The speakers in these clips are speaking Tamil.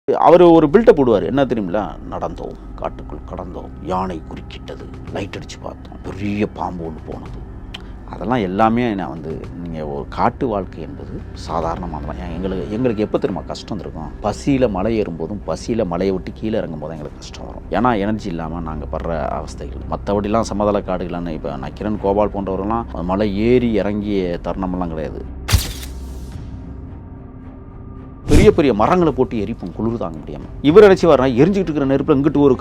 அவர் ஒரு பில்டப் போடுவார், என்ன தெரியுங்களா? நடந்தோம், காட்டுக்குள் கடந்தோம், யானை குறுக்கிட்டது, லைட் அடித்து பார்த்தோம், பெரிய பாம்பு ஒன்று போனது. அதெல்லாம் எல்லாமே நான் நீங்கள் ஒரு காட்டு வாழ்க்கை என்பது சாதாரணமானதான். எங்களுக்கு எப்போ தெரியுமா கஷ்டம் இருக்கும்? பசியில் மலை ஏறும்போதும் பசியில் மலையை விட்டு கீழே இறங்கும் போது எங்களுக்கு கஷ்டம் வரும். ஏன்னா எனர்ஜி இல்லாமல் நாங்கள் படுற அவஸ்தைகள். மற்றபடிலாம் சமதள காடுகள்னு இப்போ நக்கீரன் கோபால் போன்றவரெல்லாம் மலை ஏறி இறங்கிய தருணமெல்லாம் கிடையாது. பெரிய பெரிய மரங்களை போட்டு எரிப்போம், குளிர் தாங்க முடியாமல். இவர் அழைச்சி வரா எரிஞ்சிக்கிட்டு இருக்கிற நெருப்பில் இங்கிட்டு ஒரு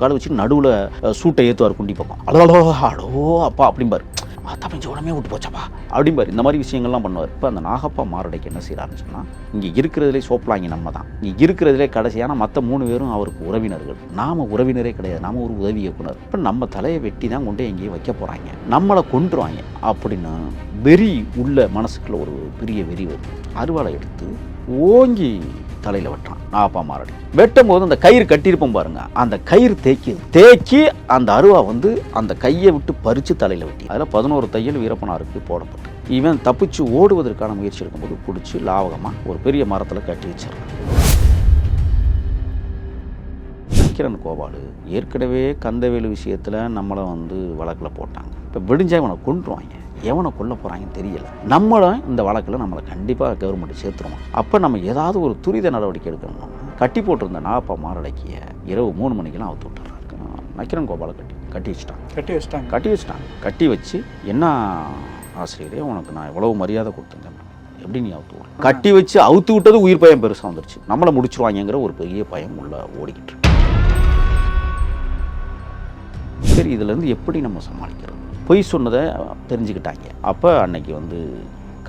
கால் வச்சு நடுவில் சூட்டை ஏற்றுவார் குண்டி பக்கம். அடோ அப்பா அப்படிம்பார், தப்பிஞ்ச உடனே விட்டு போச்சப்பா அப்படிம்பார். இந்த மாதிரி விஷயங்கள்லாம் பண்ணுவார். இப்போ அந்த நாகப்பா மாரடைக்கு என்ன செய்கிறாருன்னு சொன்னால், இங்கே இருக்கிறதுலே சோப்பலாங்கி நம்ம தான், இங்கே இருக்கிறதுலே கடைசியான மற்ற 3 பேரும் அவருக்கு உறவினர்கள். நாம் உறவினரே கிடையாது, நாம் ஒரு உதவி இயக்குனர். இப்போ நம்ம தலையை வெட்டி தான் கொண்டு எங்கேயும் வைக்க போகிறாங்க, நம்மளை கொண்டுருவாங்க அப்படின்னு வெறி உள்ள மனசுக்குள்ள ஒரு பெரிய வெறி வருது. அருவாளை எடுத்து ஓங்கி தலையில் வெட்டுறான் நாகப்பா மாரடி. வெட்டும் போது அந்த கயிறு கட்டியிருப்போம் பாருங்க, அந்த கயிறு தேக்கி அந்த அருவா அந்த கையை விட்டு பறித்து தலையில் வெட்டி அதில் 11 தையல் வீரப்பனாருக்கு போடப்பட்டு இவன் தப்பிச்சு ஓடுவதற்கான முயற்சி எடுக்கும்போது பிடிச்சி லாவகமாக ஒரு பெரிய மரத்தில் கட்டி வச்சிடறான். நக்கீரன் கோபால் ஏற்கனவே கந்தவேலு விஷயத்தில் நம்மளை வழக்கில் போட்டாங்க. இப்போ விடிஞ்சா இவனை கொண்டுருவாங்க, எவனை கொல்ல போகிறாங்கன்னு தெரியல. நம்மளும் இந்த வழக்கில் நம்மளை கண்டிப்பாக கவர்மெண்ட் சேர்த்துருவோம். அப்போ நம்ம ஏதாவது ஒரு துரித நடவடிக்கை எடுக்கணும். கட்டி போட்டிருந்த நாகப்பா மாரடைக்கிய இரவு 3 மணிக்கெல்லாம் அவுத்து விட்டுறாரு. நக்கீரன் கோபாலை கட்டி வச்சுட்டாங்க. கட்டி வச்சு, என்ன ஆசிரியரே உனக்கு நான் எவ்வளவு மரியாதை கொடுத்தேன், எப்படி நீ அவுத்து விட? கட்டி வச்சு அவுத்து விட்டது உயிர் பயம் பெருசாக வந்துருச்சு. நம்மளை முடிச்சிருவாங்கிற ஒரு பெரிய பயம் உள்ள ஓடிக்கிட்டு இருக்கு. சரி, இதுலேருந்து எப்படி நம்ம சமாளிக்கிறது? பொய் சொன்னதை தெரிஞ்சுக்கிட்டாங்க. அப்போ அன்னைக்கு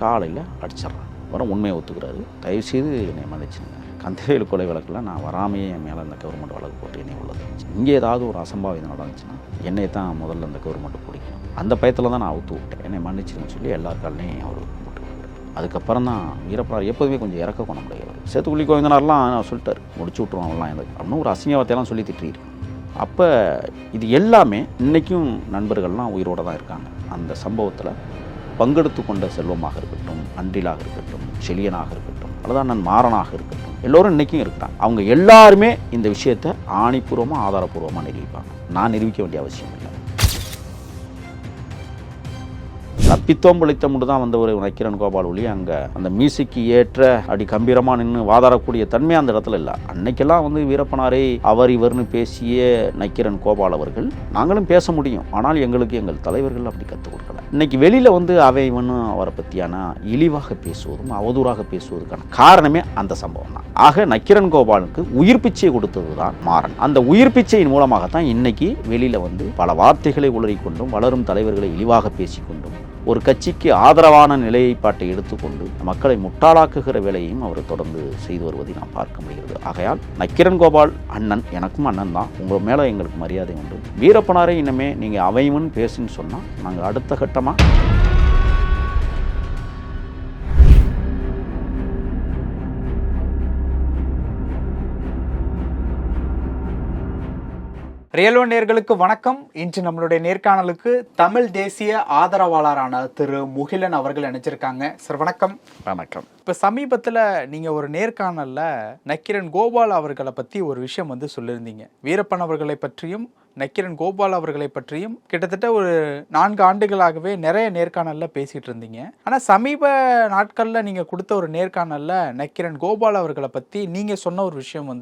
காலையில் அடிச்சிட்றான். அப்புறம் உண்மையை ஒத்துக்கிறாரு. தயவுசெய்து என்னை மன்னிச்சுங்க, கந்தவேலு கொலை வழக்கில் நான் வராமையே என் மேலே அந்த கவர்மெண்ட் வழக்கு போட்டு என்னை உள்ளது. இங்கே ஏதாவது ஒரு அசம்பாவிதம் நடந்துச்சுன்னா என்னை தான் முதல்ல அந்த கவர்மெண்ட்டு பிடிக்கும். அந்த பயத்தில் தான் நான் அவுத்து விட்டேன், என்னை மன்னிச்சுன்னு சொல்லி எல்லாருக்காலையும் அவர் போட்டு. அதுக்கப்புறம் தான் வீரப்பனார் எப்போதுமே கொஞ்சம் இறக்க குணமுடையவர். சேத்துக்குழி கோவிந்தனார்லாம் நான் சொல்லிட்டார், முடிச்சு விட்ருவான் எல்லாம் அப்படின்னு ஒரு அசிங்கவத்தையெல்லாம் சொல்லி திட்டிருக்கு. அப்போ இது எல்லாமே இன்றைக்கும் நண்பர்கள்லாம் உயிரோடு தான் இருக்காங்க. அந்த சம்பவத்தில் பங்கெடுத்து கொண்ட செல்வமாக இருக்கட்டும், அன்றிலாக இருக்கட்டும், செழியனாக இருக்கட்டும், அல்லது மாறனாக இருக்கட்டும், எல்லோரும் இன்றைக்கும் இருக்கிறாங்க. அவங்க எல்லாருமே இந்த விஷயத்தை ஆணிப்பூர்வமாக ஆதாரப்பூர்வமாக நிரூபிப்பாங்க. நான் நிரூபிக்க வேண்டிய அவசியம் இல்லை. தப்பித்தோம் பிழைத்தமுண்டு தான் ஒரு நக்கீரன் கோபால் ஒளி அங்கே அந்த மியூசிக்கு ஏற்ற அடி கம்பீரமாக நின்று வாதாடக்கூடிய தன்மை அந்த இடத்துல இல்லை. அன்னைக்கெல்லாம் வீரப்பனாரை அவர் இவர்னு பேசிய நக்கீரன் கோபால் அவர்கள், நாங்களும் பேச முடியும், ஆனால் எங்களுக்கு எங்கள் தலைவர்கள் அப்படி கற்றுக் கொடுக்கல. இன்னைக்கு வெளியில் அவை அவரை பற்றியான இழிவாக பேசுவதும் அவதூறாக பேசுவதற்கான காரணமே அந்த சம்பவம் தான். ஆக நக்கீரன் கோபாலுக்கு உயிர் பிச்சை கொடுத்தது தான் மாறன். அந்த உயிர் பிச்சையின் மூலமாகத்தான் இன்னைக்கு வெளியில் பல வார்த்தைகளை உளறிக்கொண்டும் வளரும் தலைவர்களை இழிவாக பேசிக்கொண்டும் ஒரு கட்சிக்கு ஆதரவான நிலைப்பாட்டை எடுத்துக்கொண்டு மக்களை முட்டாளாக்குகிற வேலையையும் அவர் தொடர்ந்து செய்து வருவதை நாம் பார்க்க முடிகிறது. ஆகையால் நக்கீரன் கோபால் அண்ணன், எனக்கும் அண்ணன் தான், உங்கள் மேலே எங்களுக்கு மரியாதை உண்டு. வீரப்பனாரை இனிமே நீங்கள் அவைவன் பேசுன்னு சொன்னால் நாங்கள் அடுத்த கட்டமாக ரியல் ஒன் நேயர்களுக்கு வணக்கம். இன்று நம்மளுடைய நேர்காணலுக்கு தமிழ் தேசிய ஆதரவாளரான திரு முகிலன் அவர்கள் நினைச்சிருக்காங்க. சார் வணக்கம். வணக்கம். இப்போ சமீபத்தில் நீங்கள் ஒரு நேர்காணலில் நக்கீரன் கோபால் அவர்களை பற்றி ஒரு விஷயம் சொல்லியிருந்தீங்க. வீரப்பன் அவர்களை பற்றியும் நக்கீரன் கோபால் அவர்களை பற்றியும் கிட்டத்தட்ட ஒரு 4 ஆண்டுகளாகவே நிறைய நேர்காணலில் பேசிகிட்டு இருந்தீங்க. ஆனால் சமீப நாட்களில் நீங்கள் கொடுத்த ஒரு நேர்காணலில் நக்கீரன் கோபால் அவர்களை பற்றி நீங்கள் சொன்ன ஒரு விஷயம்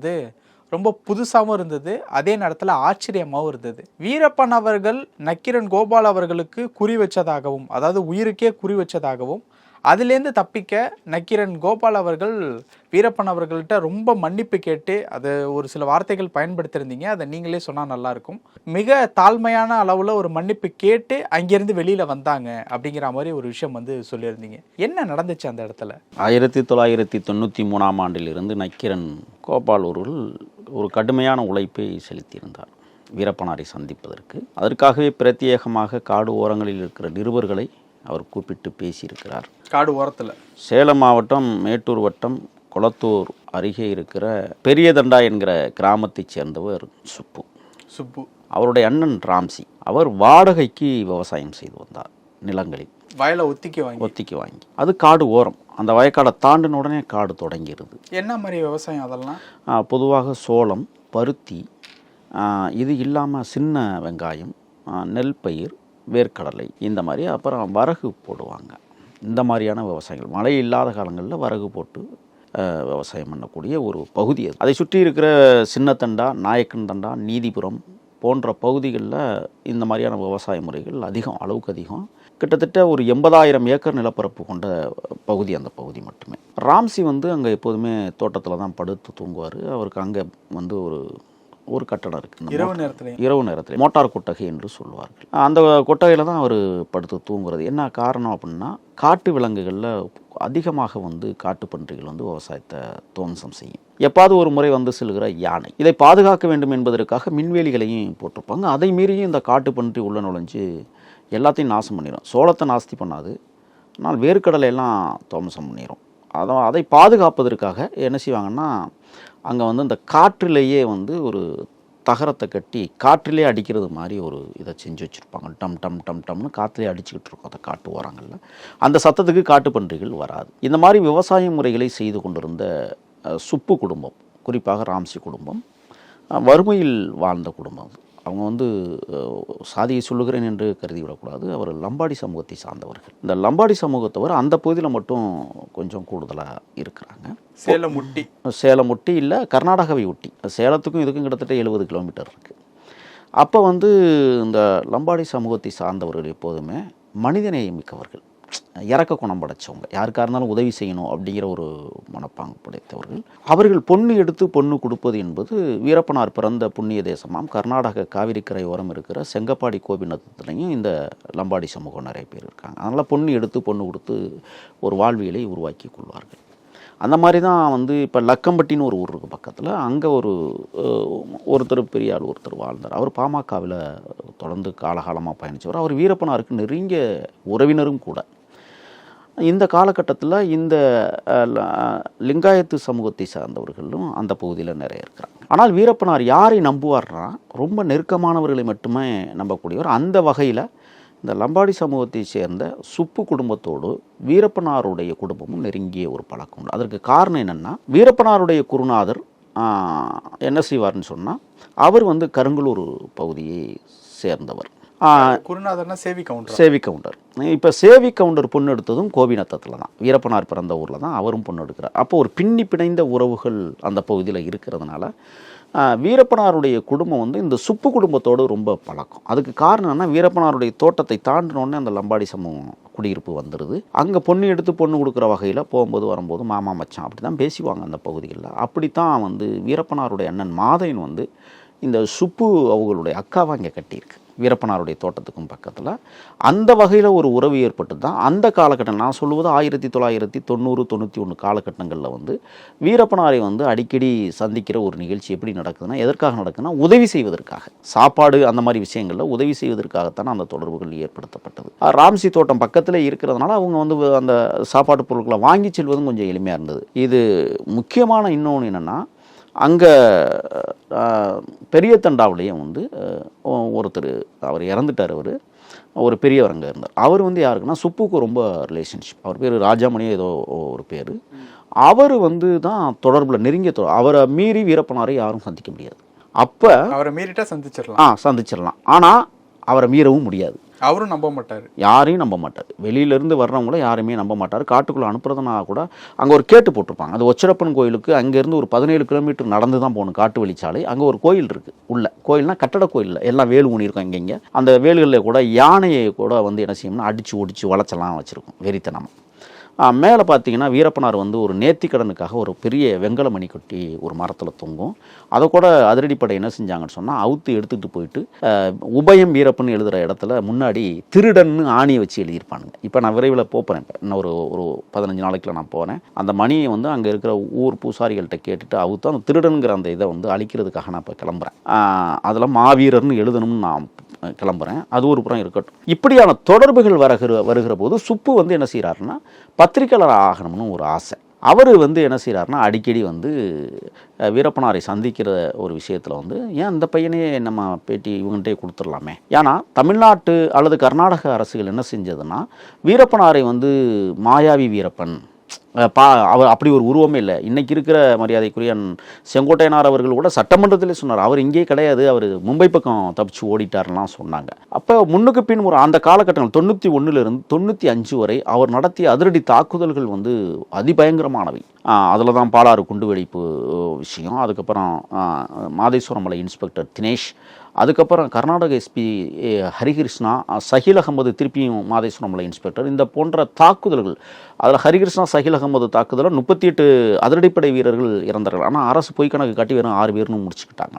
ரொம்ப புதுசாகவும் இருந்தது, அதே நேரத்தில் ஆச்சரியமாகவும் இருந்தது. வீரப்பன் அவர்கள் நக்கீரன் கோபால் அவர்களுக்கு குறி வச்சதாகவும், அதாவது உயிருக்கே குறி வச்சதாகவும், அதுலேருந்து தப்பிக்க நக்கீரன் கோபால் அவர்கள் வீரப்பன் அவர்கள்ட்ட ரொம்ப மன்னிப்பு கேட்டு அது ஒரு சில வார்த்தைகள் பயன்படுத்தியிருந்தீங்க. அதை நீங்களே சொன்னால் நல்லாயிருக்கும். மிக தாழ்மையான அளவில் ஒரு மன்னிப்பு கேட்டு அங்கேருந்து வெளியில் வந்தாங்க அப்படிங்கிற மாதிரி ஒரு விஷயம் சொல்லியிருந்தீங்க. என்ன நடந்துச்சு அந்த இடத்துல? 1993ஆம் ஆண்டிலிருந்து நக்கீரன் கோபால் அவர்கள் ஒரு கடுமையான உழைப்பை செலுத்தியிருந்தார் வீரப்பனாரை சந்திப்பதற்கு. அதற்காகவே பிரத்யேகமாக காடு ஓரங்களில் இருக்கிற நிருபர்களை அவர் கூப்பிட்டு பேசியிருக்கிறார். காடு ஓரத்தில் சேலம் மாவட்டம் மேட்டூர் வட்டம் கொளத்தூர் அருகே இருக்கிற பெரியதண்டா என்கிற கிராமத்தைச் சேர்ந்தவர் சுப்பு. அவருடைய அண்ணன் ராம்சி, அவர் வாடகைக்கு விவசாயம் செய்து வந்தார் நிலங்களில். வயலை ஒத்திக்கி வாங்கி அது காடு ஓரம், அந்த வயக்காடை தாண்டின உடனே காடு தொடங்கிடுது. என்ன மாதிரி விவசாயம் அதெல்லாம்? பொதுவாக சோளம், பருத்தி, இது இல்லாமல் சின்ன வெங்காயம், நெல் பயிர், வேர்க்கடலை, இந்த மாதிரி. அப்புறம் வரகு போடுவாங்க. இந்த மாதிரியான விவசாயங்கள் மழை இல்லாத காலங்களில் வரகு போட்டு விவசாயம் பண்ணக்கூடிய ஒரு பகுதி அது. அதை சுற்றி இருக்கிற சின்னத்தண்டா, நாயக்கன் தண்டா, நீதிபுரம் போன்ற பகுதிகளில் இந்த மாதிரியான விவசாய முறைகள் அதிகம், அளவுக்கு அதிகம். கிட்டத்தட்ட ஒரு 80,000 ஏக்கர் நிலப்பரப்பு கொண்ட பகுதி அந்த பகுதி மட்டுமே. ராம்சி வந்து அங்கே எப்போதுமே தோட்டத்தில் தான் படுத்து தூங்குவார். அவருக்கு அங்கே வந்து ஒரு கட்டடம் இருக்குது. இரவு நேரத்தில் மோட்டார் கொட்டகை என்று சொல்லுவார்கள். அந்த கொட்டகையில் தான் அவர் படுத்து தூங்குறது. என்ன காரணம் அப்படின்னா, காட்டு விலங்குகளில் அதிகமாக வந்து காட்டுப்பன்றிகள் வந்து விவசாயத்தை துவம்சம் செய்யும். எப்பாவது ஒரு முறை வந்து செல்கிற யானை, இதை பாதுகாக்க வேண்டும் என்பதற்காக மின்வேலிகளையும் போட்டிருப்பாங்க. அதை மீறியும் இந்த காட்டுப்பன்றி உள்ள நுழைஞ்சு எல்லாத்தையும் நாசம் பண்ணிடும். சோளத்தை நாஸ்தி பண்ணாது, ஆனால் வேர்க்கடலையெல்லாம் துவம்சம் பண்ணிடும். அதை பாதுகாப்பதற்காக என்ன செய்வாங்கன்னா, அங்கே வந்து இந்த காற்றிலேயே வந்து ஒரு தகரத்தை கட்டி காற்றிலே அடிக்கிறது மாதிரி ஒரு இதை செஞ்சு வச்சுருப்பாங்க. டம் டம் டம் டம்னு காற்றிலே அடிச்சுக்கிட்டு இருக்கும் அந்த காட்டு ஓரங்களில். அந்த சத்தத்துக்கு காட்டுப்பன்றிகள் வராது. இந்த மாதிரி விவசாய முறைகளை செய்து கொண்டிருந்த சுப்பு குடும்பம், குறிப்பாக ராம்சி குடும்பம், வறுமையில் வாழ்ந்த குடும்பம். அவங்க வந்து சாதியை சொல்லுகிறேன் என்று கருதிவிடக்கூடாது. அவர் லம்பாடி சமூகத்தை சார்ந்தவர்கள். இந்த லம்பாடி சமூகத்தவர் அந்த பகுதியில் மட்டும் கொஞ்சம் கூடுதலாக இருக்கிறாங்க. சேலம் ஒட்டி இல்லை, கர்நாடகாவை ஒட்டி. சேலத்துக்கும் இதுக்கும் கிட்டத்தட்ட 70 கிலோமீட்டர் இருக்குது. அப்போ வந்து இந்த லம்பாடி சமூகத்தை சார்ந்தவர்கள் எப்போதுமே மனிதநேயம் மிக்கவர்கள், இறக்க குணம் படைச்சவங்க, யாருக்காக இருந்தாலும் உதவி செய்யணும் அப்படிங்கிற ஒரு மனப்பாங்கு படைத்தவர்கள். அவர்கள் பொண்ணு எடுத்து பொண்ணு கொடுப்பது என்பது வீரப்பனார் பிறந்த புண்ணிய தேசமாம் கர்நாடக காவிரிக்கரை ஓரம் இருக்கிற செங்கப்பாடி கோபிநாத்தத்துலேயும் இந்த லம்பாடி சமூகம் நிறைய பேர் இருக்காங்க. அதனால் பொண்ணு எடுத்து பொண்ணு கொடுத்து ஒரு வாழ்வியலை உருவாக்கி கொள்வார்கள். அந்த மாதிரி தான் வந்து இப்போ லக்கம்பட்டின்னு ஒரு ஊர் இருக்குது பக்கத்தில். அங்கே ஒருத்தர் பெரிய ஆள் ஒருத்தர் வாழ்ந்தார். அவர் பாமகவில் தொடர்ந்து காலகாலமாக பயணித்தவர். அவர் வீரப்பனாருக்கு நெருங்கிய உறவினரும் கூட. இந்த காலகட்டத்தில் இந்த லிங்காயத்து சமூகத்தை சார்ந்தவர்களும் அந்த பகுதியில் நிறைய இருக்கிறாங்க. ஆனால் வீரப்பனார் யாரை நம்புவார்னா, ரொம்ப நெருக்கமானவர்களை மட்டுமே நம்பக்கூடியவர். அந்த வகையில் இந்த லம்பாடி சமூகத்தை சேர்ந்த சுப்பு குடும்பத்தோடு வீரப்பனாருடைய குடும்பமும் நெருங்கிய ஒரு பழக்கம் உண்டு. அதற்கு காரணம் என்னென்னா, வீரப்பனாருடைய குருநாதர் என்ன செய்வார்னு சொன்னால், அவர் வந்து கருங்கலூர் பகுதியை சேர்ந்தவர். குருநாதர்னா சேவி கவுண்டர். இப்போ சேவி கவுண்டர் பொண்ணு எடுத்ததும் கோபிநத்தத்தில் தான், வீரப்பனார் பிறந்த ஊரில் தான் அவரும் பொண்ணு எடுக்கிறார். அப்போ ஒரு பின்னி பிணைந்த உறவுகள் அந்த பகுதியில் இருக்கிறதுனால வீரப்பனாருடைய குடும்பம் வந்து இந்த சுப்பு குடும்பத்தோடு ரொம்ப பழக்கம். அதுக்கு காரணம் என்ன, வீரப்பனாருடைய தோட்டத்தை தாண்டினோடனே அந்த லம்பாடி சமூகம் குடியிருப்பு வந்துடுது. அங்கே பொண்ணு எடுத்து பொண்ணு கொடுக்குற வகையில் போகும்போது வரும்போது மாமா மச்சான் அப்படி தான் பேசிவாங்க அந்த பகுதிகளில். அப்படித்தான் வந்து வீரப்பனாருடைய அண்ணன் மாதையன் வந்து இந்த சுப்பு அவங்களுடைய அக்காவை அங்கே கட்டியிருக்கு, வீரப்பனாருடைய தோட்டத்துக்கும் பக்கத்தில். அந்த வகையில் ஒரு உறவு ஏற்பட்டு தான் அந்த காலகட்டம், நான் சொல்லுவது 1990-91 காலகட்டங்களில் வந்து வீரப்பனாரை வந்து அடிக்கடி சந்திக்கிற ஒரு நிகழ்ச்சி எப்படி நடக்குதுன்னா, எதற்காக நடக்குதுன்னா, உதவி செய்வதற்காக, சாப்பாடு அந்த மாதிரி விஷயங்களில் உதவி செய்வதற்காகத்தான் அந்த தொடர்புகள் ஏற்படுத்தப்பட்டது. ராம்சி தோட்டம் பக்கத்தில் இருக்கிறதுனால அவங்க வந்து அந்த சாப்பாட்டு பொருட்களை வாங்கி செல்வதும் கொஞ்சம் எளிமையாக இருந்தது. இது முக்கியமான இன்னொன்று என்னென்னா, அங்கே பெரிய தண்டாவிலையும் வந்து ஒருத்தர், அவர் இறந்துட்டார், அவர் ஒரு பெரியவர் அங்கே இருந்தார். அவர் வந்து யாருக்குன்னா சுப்புக்கு ரொம்ப ரிலேஷன்ஷிப். அவர் பேர் ராஜாமணியோ ஏதோ ஒரு பேர். அவர் வந்து தான் தொடர்பில் நெருங்கிய அவரை மீறி வீரப்பனாரை யாரும் சந்திக்க முடியாது. அப்போ அவரை மீறிட்டா சந்திச்சிடலாம், ஆனால் அவரை மீறவும் முடியாது. அவரும் நம்ப மாட்டார், யாரையும் நம்ப மாட்டார். வெளியிலேருந்து வர்றவங்கள யாருமே நம்ப மாட்டார். காட்டுக்குள்ளே அனுப்புறதுனா கூட அங்கே ஒரு கேட்டு போட்டிருப்பாங்க. அது ஒச்சரப்பன் கோயிலுக்கு அங்கேருந்து ஒரு 17 கிலோமீட்டர் நடந்து தான் போகணும், காட்டு வழிச்சாலை. அங்கே ஒரு கோயில் இருக்குது. உள்ள கோயில்னா கட்டட கோயில், எல்லாம் வேலு ஊனி இருக்கும். இங்கே அந்த வேலுகளில் கூட யானையை கூட வந்து என்ன செய்யணும்னா அடித்து ஒடிச்சு வளைச்சலாம் வச்சுருக்கும் வெறித்தனமாக. மேலே பார்த்தீங்கன்னா வீரப்பனார் வந்து ஒரு நேர்த்திக்கடனுக்காக ஒரு பெரிய வெங்கல மணி கொட்டி ஒரு மரத்தில் தொங்கும். அதை கூட அதிரடிப்படை என்ன செஞ்சாங்கன்னு சொன்னால் அவுத்து எடுத்துகிட்டு போயிட்டு உபயம் வீரப்பன் எழுதுகிற இடத்துல முன்னாடி திருடன்னு ஆணியை வச்சு எழுதியிருப்பானுங்க. இப்போ நான் விரைவில் போகிறேன், இப்போ இன்னும் ஒரு 15 நாளைக்குள்ள நான் போகிறேன். அந்த மணியை வந்து அங்கே இருக்கிற ஊர் பூசாரிகள்கிட்ட கேட்டுட்டு அவுத்து அந்த திருடனுங்கிற அந்த இதை வந்து அழிக்கிறதுக்காக நான் இப்போ கிளம்புறேன். அதில் மாவீரர்னு எழுதணும்னு நான் கிளம்புறேன். அது ஒரு புறம் இருக்கட்டும். இப்படியான தொடர்புகள் வருகிற போது சுப்பு வந்து என்ன செய்கிறாருன்னா, பத்திரிக்கையாளர் ஆகணும்னு ஒரு ஆசை. அவர் வந்து என்ன செய்கிறாருன்னா அடிக்கடி வந்து வீரப்பனாரை சந்திக்கிற ஒரு விஷயத்தில் வந்து ஏன் அந்த பையனே நம்ம பேட்டி இவங்கள்ட்டே கொடுத்துடலாமே. ஏன்னா தமிழ்நாட்டு அல்லது கர்நாடக அரசுகள் என்ன செஞ்சதுன்னா வீரப்பனாரை வந்து மாயாவி வீரப்பன் அவர் அப்படி ஒரு உருவமே இல்லை. இன்றைக்கி இருக்கிற மரியாதைக்குரிய செங்கோட்டையனார் அவர்கள் கூட சட்டமன்றத்திலே சொன்னார், அவர் இங்கே கிடையாது, அவர் மும்பை பக்கம் தப்பிச்சு ஓடிட்டார்லாம் சொன்னாங்க. அப்போ முன்னுக்கு பின் ஒரு அந்த காலகட்டங்கள் 91 95 வரை அவர் நடத்திய அதிரடி தாக்குதல்கள் வந்து அதிபயங்கரமானவை. அதில் தான் பாலாறு குண்டுவெடிப்பு விஷயம், அதுக்கப்புறம் மாதேஸ்வரம் மலை இன்ஸ்பெக்டர் தினேஷ், அதுக்கப்புறம் கர்நாடக எஸ்பி ஹரிகிருஷ்ணா, சஹில் அகமது திருப்பியும் மாதேஸ்வரம் மலை இன்ஸ்பெக்டர், இந்த போன்ற தாக்குதல்கள். அதில் ஹரிகிருஷ்ணா சஹில் அகமது தாக்குதலில் 38 அதிரடிப்படை வீரர்கள் இறந்தார்கள். ஆனால் அரசு பொய் கணக்கு காட்டி வெறும் 6 பேர்னு முடிச்சுக்கிட்டாங்க.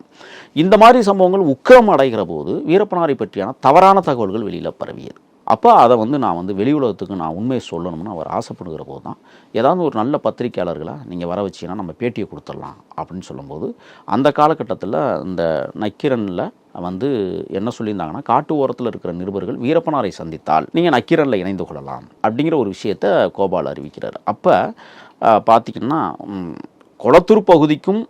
இந்த மாதிரி சம்பவங்கள் உக்கிரம் அடைகிற போது வீரப்பனாரை பற்றியான தவறான தகவல்கள் வெளியில் பரவியது. அப்போ அதை வந்து நான் வந்து வெளி உலகத்துக்கு நான் உண்மையை சொல்லணும்னு அவர் ஆசைப்படுகிற போது தான் ஏதாவது ஒரு நல்ல பத்திரிக்கையாளர்களை நீங்கள் வர வச்சிங்கன்னா நம்ம பேட்டியை கொடுத்துடலாம் அப்படின்னு சொல்லும்போது அந்த காலகட்டத்தில் இந்த நக்கீரனில் வந்து என்ன சொல்லியிருந்தாங்கன்னா, காட்டு ஓரத்தில் இருக்கிற நிருபர்கள் வீரப்பனாரை சந்தித்தால் நீங்கள் நக்கீரனில் இணைந்து கொள்ளலாம் அப்படிங்கிற ஒரு விஷயத்தை கோபால் அறிவிக்கிறார். அப்போ பார்த்திங்கன்னா கொளத்தூர் பகுதிக்கும்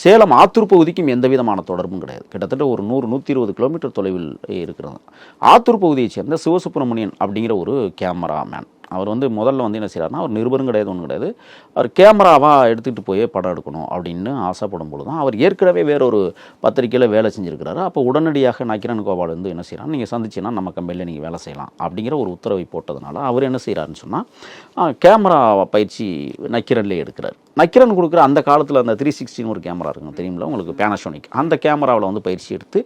சேலம் ஆத்தூர் பகுதிக்கும் எந்த விதமான தொடர்பும் கிடையாது. கிட்டத்தட்ட ஒரு 100-120 கிலோமீட்டர் தொலைவில் இருக்கிறது. ஆத்தூர் பகுதியைச் சேர்ந்த சிவசுப்பிரமணியன் அப்படிங்கிற ஒரு கேமராமேன், அவர் வந்து முதல்ல வந்து என்ன செய்கிறாருன்னா, அவர் நிருபரும் கிடையாது, ஒன்றும் கிடையாது, அவர் கேமராவாக எடுத்துகிட்டு போய் படம் எடுக்கணும் அப்படின்னு ஆசைப்படும் பொழுது தான் அவர் ஏற்கனவே வேறொரு பத்திரிக்கையில் வேலை செஞ்சுருக்கிறாரு. அப்போ உடனடியாக நக்கீரன் கோபால் வந்து என்ன செய்கிறார், நீங்கள் சந்திச்சின்னா நம்ம கம்பெனியில் நீங்கள் வேலை செய்யலாம் அப்படிங்கிற ஒரு உத்தரவை போட்டதுனால அவர் என்ன செய்கிறாருன்னு சொன்னால் கேமரா பயிற்சி நக்கீரன்லேயே எடுக்கிறார். நக்கீரன் கொடுக்குற அந்த காலத்தில் அந்த 360 ஒரு கேமரா இருக்குங்க தெரியுமில்ல உங்களுக்கு, பேனாசோனிக், அந்த கேமராவில் வந்து பயிற்சி எடுத்து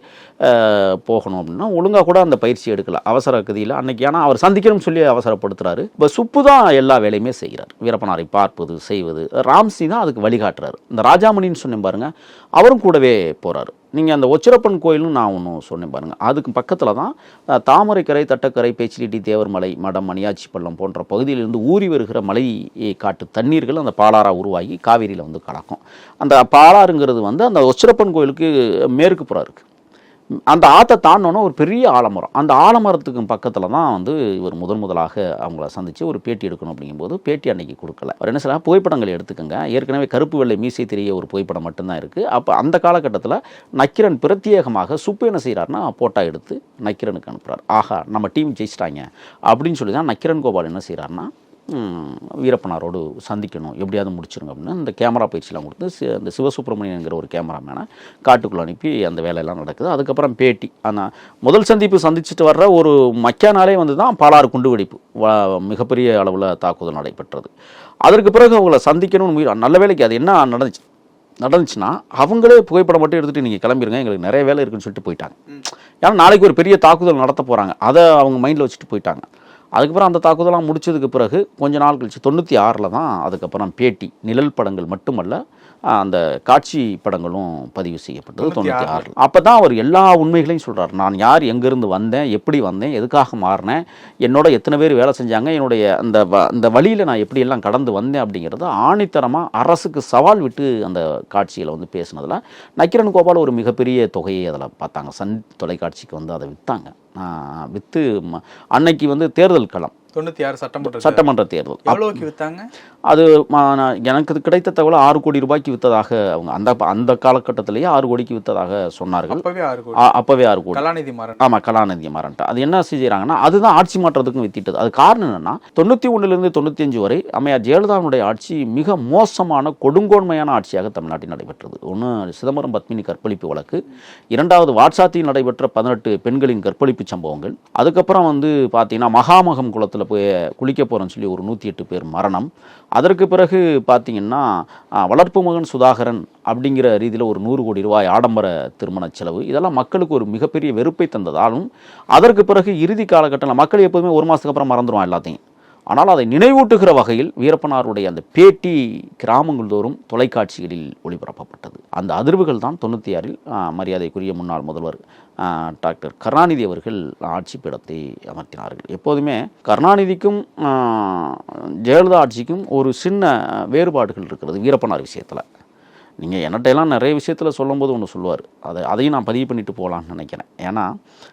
போகணும் அப்படின்னா ஒழுங்காக கூட அந்த பயிற்சி எடுக்கல, அவசர கதியில் அன்றைக்கி. ஆனால் அவர் சந்திக்கணும்னு சொல்லி அவசரப்படுத்துகிறாரு. இப்போ சுப்பு தான் எல்லா வேலையுமே செய்கிறார், வீரப்பனாரை பார்ப்பது செய்வது. ராம்சி தான் அதுக்கு வழிகாட்டுறாரு. இந்த ராஜாமணின்னு சொன்னேன் பாருங்கள், அவரும் கூடவே போகிறாரு. நீங்கள் அந்த ஒச்சிரப்பன் கோயிலும் நான் ஒன்று சொன்னேன் பாருங்கள், அதுக்கு பக்கத்தில் தான் தாமரைக்கரை, தட்டக்கரை, பேச்சிலிட்டி, தேவர்மலை, மடம், மணியாச்சி பள்ளம் போன்ற பகுதியிலிருந்து ஊறி வருகிற மலை காட்டு தண்ணீர்கள் அந்த பாலாறாக உருவாகி காவேரியில் வந்து கலக்கும். அந்த பாலாறுங்கிறது வந்து அந்த ஒச்சிரப்பன் கோயிலுக்கு மேற்கு புறம் இருக்குது. அந்த ஆற்றை தாண்டோன்னா ஒரு பெரிய ஆலமரம், அந்த ஆலமரத்துக்கு பக்கத்தில் தான் வந்து இவர் முதலாக அவங்கள சந்தித்து ஒரு பேட்டி எடுக்கணும். அப்படிங்கும்போது பேட்டி அன்னைக்கு கொடுக்கல. அவர் என்ன செய்யலாம், புகைப்படங்கள் எடுத்துக்கோங்க, ஏற்கனவே கருப்பு வெள்ளை மீசை தெரிய ஒரு புகைப்படம் மட்டும்தான் இருக்குது. அப்போ அந்த காலகட்டத்தில் நக்கீரன் பிரத்யேகமாக சுப்பு என்ன செய்கிறாருன்னா போட்டோ எடுத்து நக்கீரனுக்கு அனுப்புகிறார். ஆஹா நம்ம டீம் ஜெயிச்சிட்டாங்க அப்படின்னு சொல்லி தான் நக்கீரன் கோபால் என்ன செய்கிறாருன்னா வீரப்பனாரோடு சந்திக்கணும், எப்படியாவது முடிச்சிருங்க அப்படின்னு அந்த கேமரா பயிற்சியெலாம் கொடுத்து அந்த சிவசுப்பிரமணியங்கிற ஒரு கேமராமேனை காட்டுக்குள்ளே அனுப்பி அந்த வேலையெல்லாம் நடக்குது. அதுக்கப்புறம் பேட்டி, அந்த முதல் சந்திப்பு சந்திச்சுட்டு வர்ற ஒரு மக்கானாலே வந்து தான் பாலாறு குண்டுவெடிப்பு மிகப்பெரிய அளவில் தாக்குதல் நடைபெற்றது. அதற்கு பிறகு அவங்கள சந்திக்கணும்னு நல்ல வேலைக்கு அது என்ன நடந்துச்சுன்னா அவங்களே புகைப்படம் மட்டும் எடுத்துகிட்டு நீங்கள் கிளம்பிடுங்க, எங்களுக்கு நிறைய வேலை இருக்குன்னு சொல்லிட்டு போயிட்டாங்க. ஏன்னா நாளைக்கு ஒரு பெரிய தாக்குதல் நடத்த போகிறாங்க, அதை அவங்க மைண்டில் வச்சுட்டு போயிட்டாங்க. அதுக்கப்புறம் அந்த தாக்குதலாம் முடிச்சதுக்கு பிறகு கொஞ்ச நாள் கழிச்சு 96 தான் அதுக்கப்புறம் பேட்டி, நிழல் படங்கள் மட்டுமல்ல அந்த காட்சி படங்களும் பதிவு செய்யப்பட்டது 96. அப்போ தான் அவர் எல்லா உண்மைகளையும் சொல்கிறார். நான் யார், எங்கேருந்து வந்தேன், எப்படி வந்தேன், எதுக்காக மாறினேன், என்னோட எத்தனை பேர் வேலை செஞ்சாங்க, என்னுடைய அந்த வழியில் நான் எப்படியெல்லாம் கடந்து வந்தேன் அப்படிங்கிறது ஆணித்தரமாக அரசுக்கு சவால் விட்டு அந்த காட்சியில் வந்து பேசினதில் நக்கீரன் கோபால் ஒரு மிகப்பெரிய தொகையை அதில் பார்த்தாங்க. சன் தொலைக்காட்சிக்கு வந்து அதை விற்று அன்னைக்கு வந்து தேர்தல் களம் 96 சட்டமன்ற தேர்தல் எவ்வளவுக்கு வித்தாங்க? அது எனக்கு கிடைத்த தகவல் 6 கோடி ரூபாய்க்கு வித்ததாக அவங்க அந்த காலகட்டத்திலேயே 6 கோடிக்கு வித்ததாக சொன்னார்கள். அப்பவே 6 கோடி. கலாநிதி மாறன். ஆமாம், கலாநிதி மாறன்ட்ட அது என்ன செய்கிறாங்கன்னா அதுதான் ஆட்சி மாற்றத்துக்கும் வித்திட்டது. அது காரணம் என்னன்னா 91 to 95 வரை அம்மையார் ஜெயலலிதாவுடைய ஆட்சி மிக மோசமான கொடுங்கோன்மையான ஆட்சியாக தமிழ்நாட்டில் நடைபெற்றது. ஒன்று சிதம்பரம் பத்மினி கற்பழிப்பு வழக்கு, இரண்டாவது வாட்சாத்தியில் நடைபெற்ற 18 பெண்களின் கற்பழிப்பு சம்பவங்கள், அதுக்கப்புறம் வந்து பார்த்தீங்கன்னா மகாமகம் குளத்தில் போய் குளிக்க போகிறேன்னு சொல்லி ஒரு 108 பேர் மரணம். அதற்கு பிறகு பார்த்தீங்கன்னா வளர்ப்பு மகன் சுதாகரன் அப்படிங்கிற ரீதியில் ஒரு 100 கோடி ரூபாய் ஆடம்பர திருமண செலவு. இதெல்லாம் மக்களுக்கு ஒரு மிகப்பெரிய வெறுப்பை தந்ததாலும் அதற்கு பிறகு இறுதி காலகட்டத்தில் மக்கள் எப்போதுமே ஒரு மாதத்துக்கு அப்புறம் மறந்துடுவான் எல்லாத்தையும். ஆனால் அதை நினைவூட்டுகிற வகையில் வீரப்பனாருடைய அந்த பேட்டி கிராமங்கள் தோறும் தொலைக்காட்சிகளில் ஒளிபரப்பப்பட்டது. அந்த அதிர்வுகள் தான் 96 மரியாதைக்குரிய முன்னாள் முதல்வர் டாக்டர் கருணாநிதி அவர்கள் ஆட்சி பீடத்தை அமர்த்தினார்கள். எப்போதுமே கருணாநிதிக்கும் ஜெயலலிதா ஆட்சிக்கும் ஒரு சின்ன வேறுபாடுகள் இருக்கிறது வீரப்பனார் விஷயத்தில். நீங்கள் என்னட்டையெல்லாம் நிறைய விஷயத்தில் சொல்லும்போது ஒன்று சொல்லுவார், அதையும் நான் பதிவு பண்ணிட்டு போகலான்னு நினைக்கிறேன். ஏன்னா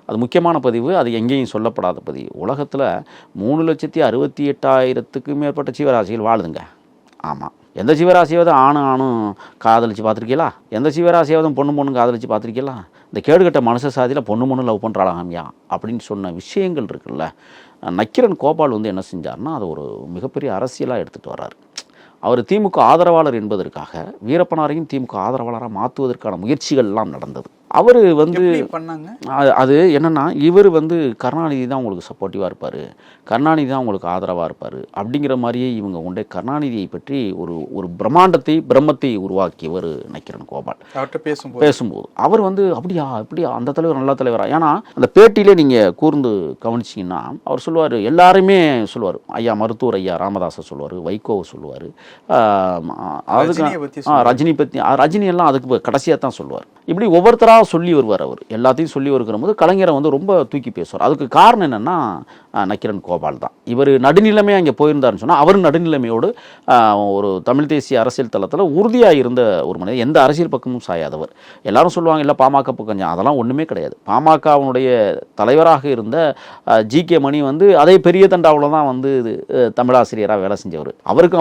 அது முக்கியமான பதிவு, அது எங்கேயும் சொல்லப்படாத பதிவு. உலகத்தில் 3,68,000 மேற்பட்ட ஜீவராசிகள் வாழுதுங்க. ஆமாம், எந்த ஜீவராசியாவது ஆணும் காதலிச்சு பார்த்துருக்கீங்களா? எந்த ஜீவராசியாவது பொண்ணு காதலிச்சு பார்த்துருக்கீங்களா? இந்த கேடுகட்ட மனுஷ சாதியில் பொண்ணு லவ் பண்ணுறாளாமியா அப்படின்னு சொன்ன விஷயங்கள் இருக்குல்ல. நக்கீரன் கோபால் வந்து என்ன செஞ்சார்னா அதை ஒரு மிகப்பெரிய அரசியலாக எடுத்துகிட்டு வர்றாரு. அவர் திமுக ஆதரவாளர் என்பதற்காக வீரப்பனாரையும் திமுக ஆதரவாளராக மாற்றுவதற்கான முயற்சிகள்லாம் நடந்தது. அவர் வந்து பண்ணாங்க. அது என்னென்னா, இவர் வந்து கருணாநிதி தான் உங்களுக்கு சப்போர்ட்டிவாக இருப்பார், கருணாநிதி தான் உங்களுக்கு ஆதரவாக இருப்பார் அப்படிங்கிற மாதிரியே இவங்க கொண்டே கருணாநிதியை பற்றி ஒரு பிரம்மத்தை உருவாக்கியவர் நக்கீரன் கோபால். அவர்கிட்ட பேசும்போது அவர் வந்து அப்படியா அந்த தலைவர் நல்ல தலைவரா? ஏன்னா அந்த பேட்டியிலே நீங்கள் கூர்ந்து கவனிச்சிங்கன்னா அவர் சொல்லுவார், எல்லாருமே சொல்லுவார், ஐயா மருத்துவர் ஐயா ராமதாஸை சொல்லுவார், வைகோவை சொல்லுவார், அதுக்கு ரஜினி பற்றி ரஜினி எல்லாம் அதுக்கு கடைசியாக தான் சொல்லுவார். இப்படி ஒவ்வொருத்தராக சொல்லி வருவார். அவர் எல்லாத்தையும் சொல்லி வருகிற போது கலைஞரை வந்து ரொம்ப தூக்கி பேசுவார். அதுக்கு காரணம் என்னென்னா நக்கீரன் கோபால் தான். இவர் நடுநிலைமையாக அங்கே போயிருந்தாருன்னு சொன்னால் அவர் நடுநிலைமையோடு ஒரு தமிழ் தேசிய அரசியல் தளத்தில் உறுதியாக இருந்த ஒரு மனிதர், எந்த அரசியல் பக்கமும் சாயாதவர். எல்லாரும் சொல்லுவாங்க இல்லை பாமக பக்கம், அதெல்லாம் ஒன்றுமே கிடையாது. பாமகவுடைய தலைவராக இருந்த ஜி.கே. மணி வந்து அதே பெரிய தண்டாவில் தான் வந்து தமிழாசிரியராக வேலை செஞ்சவர்.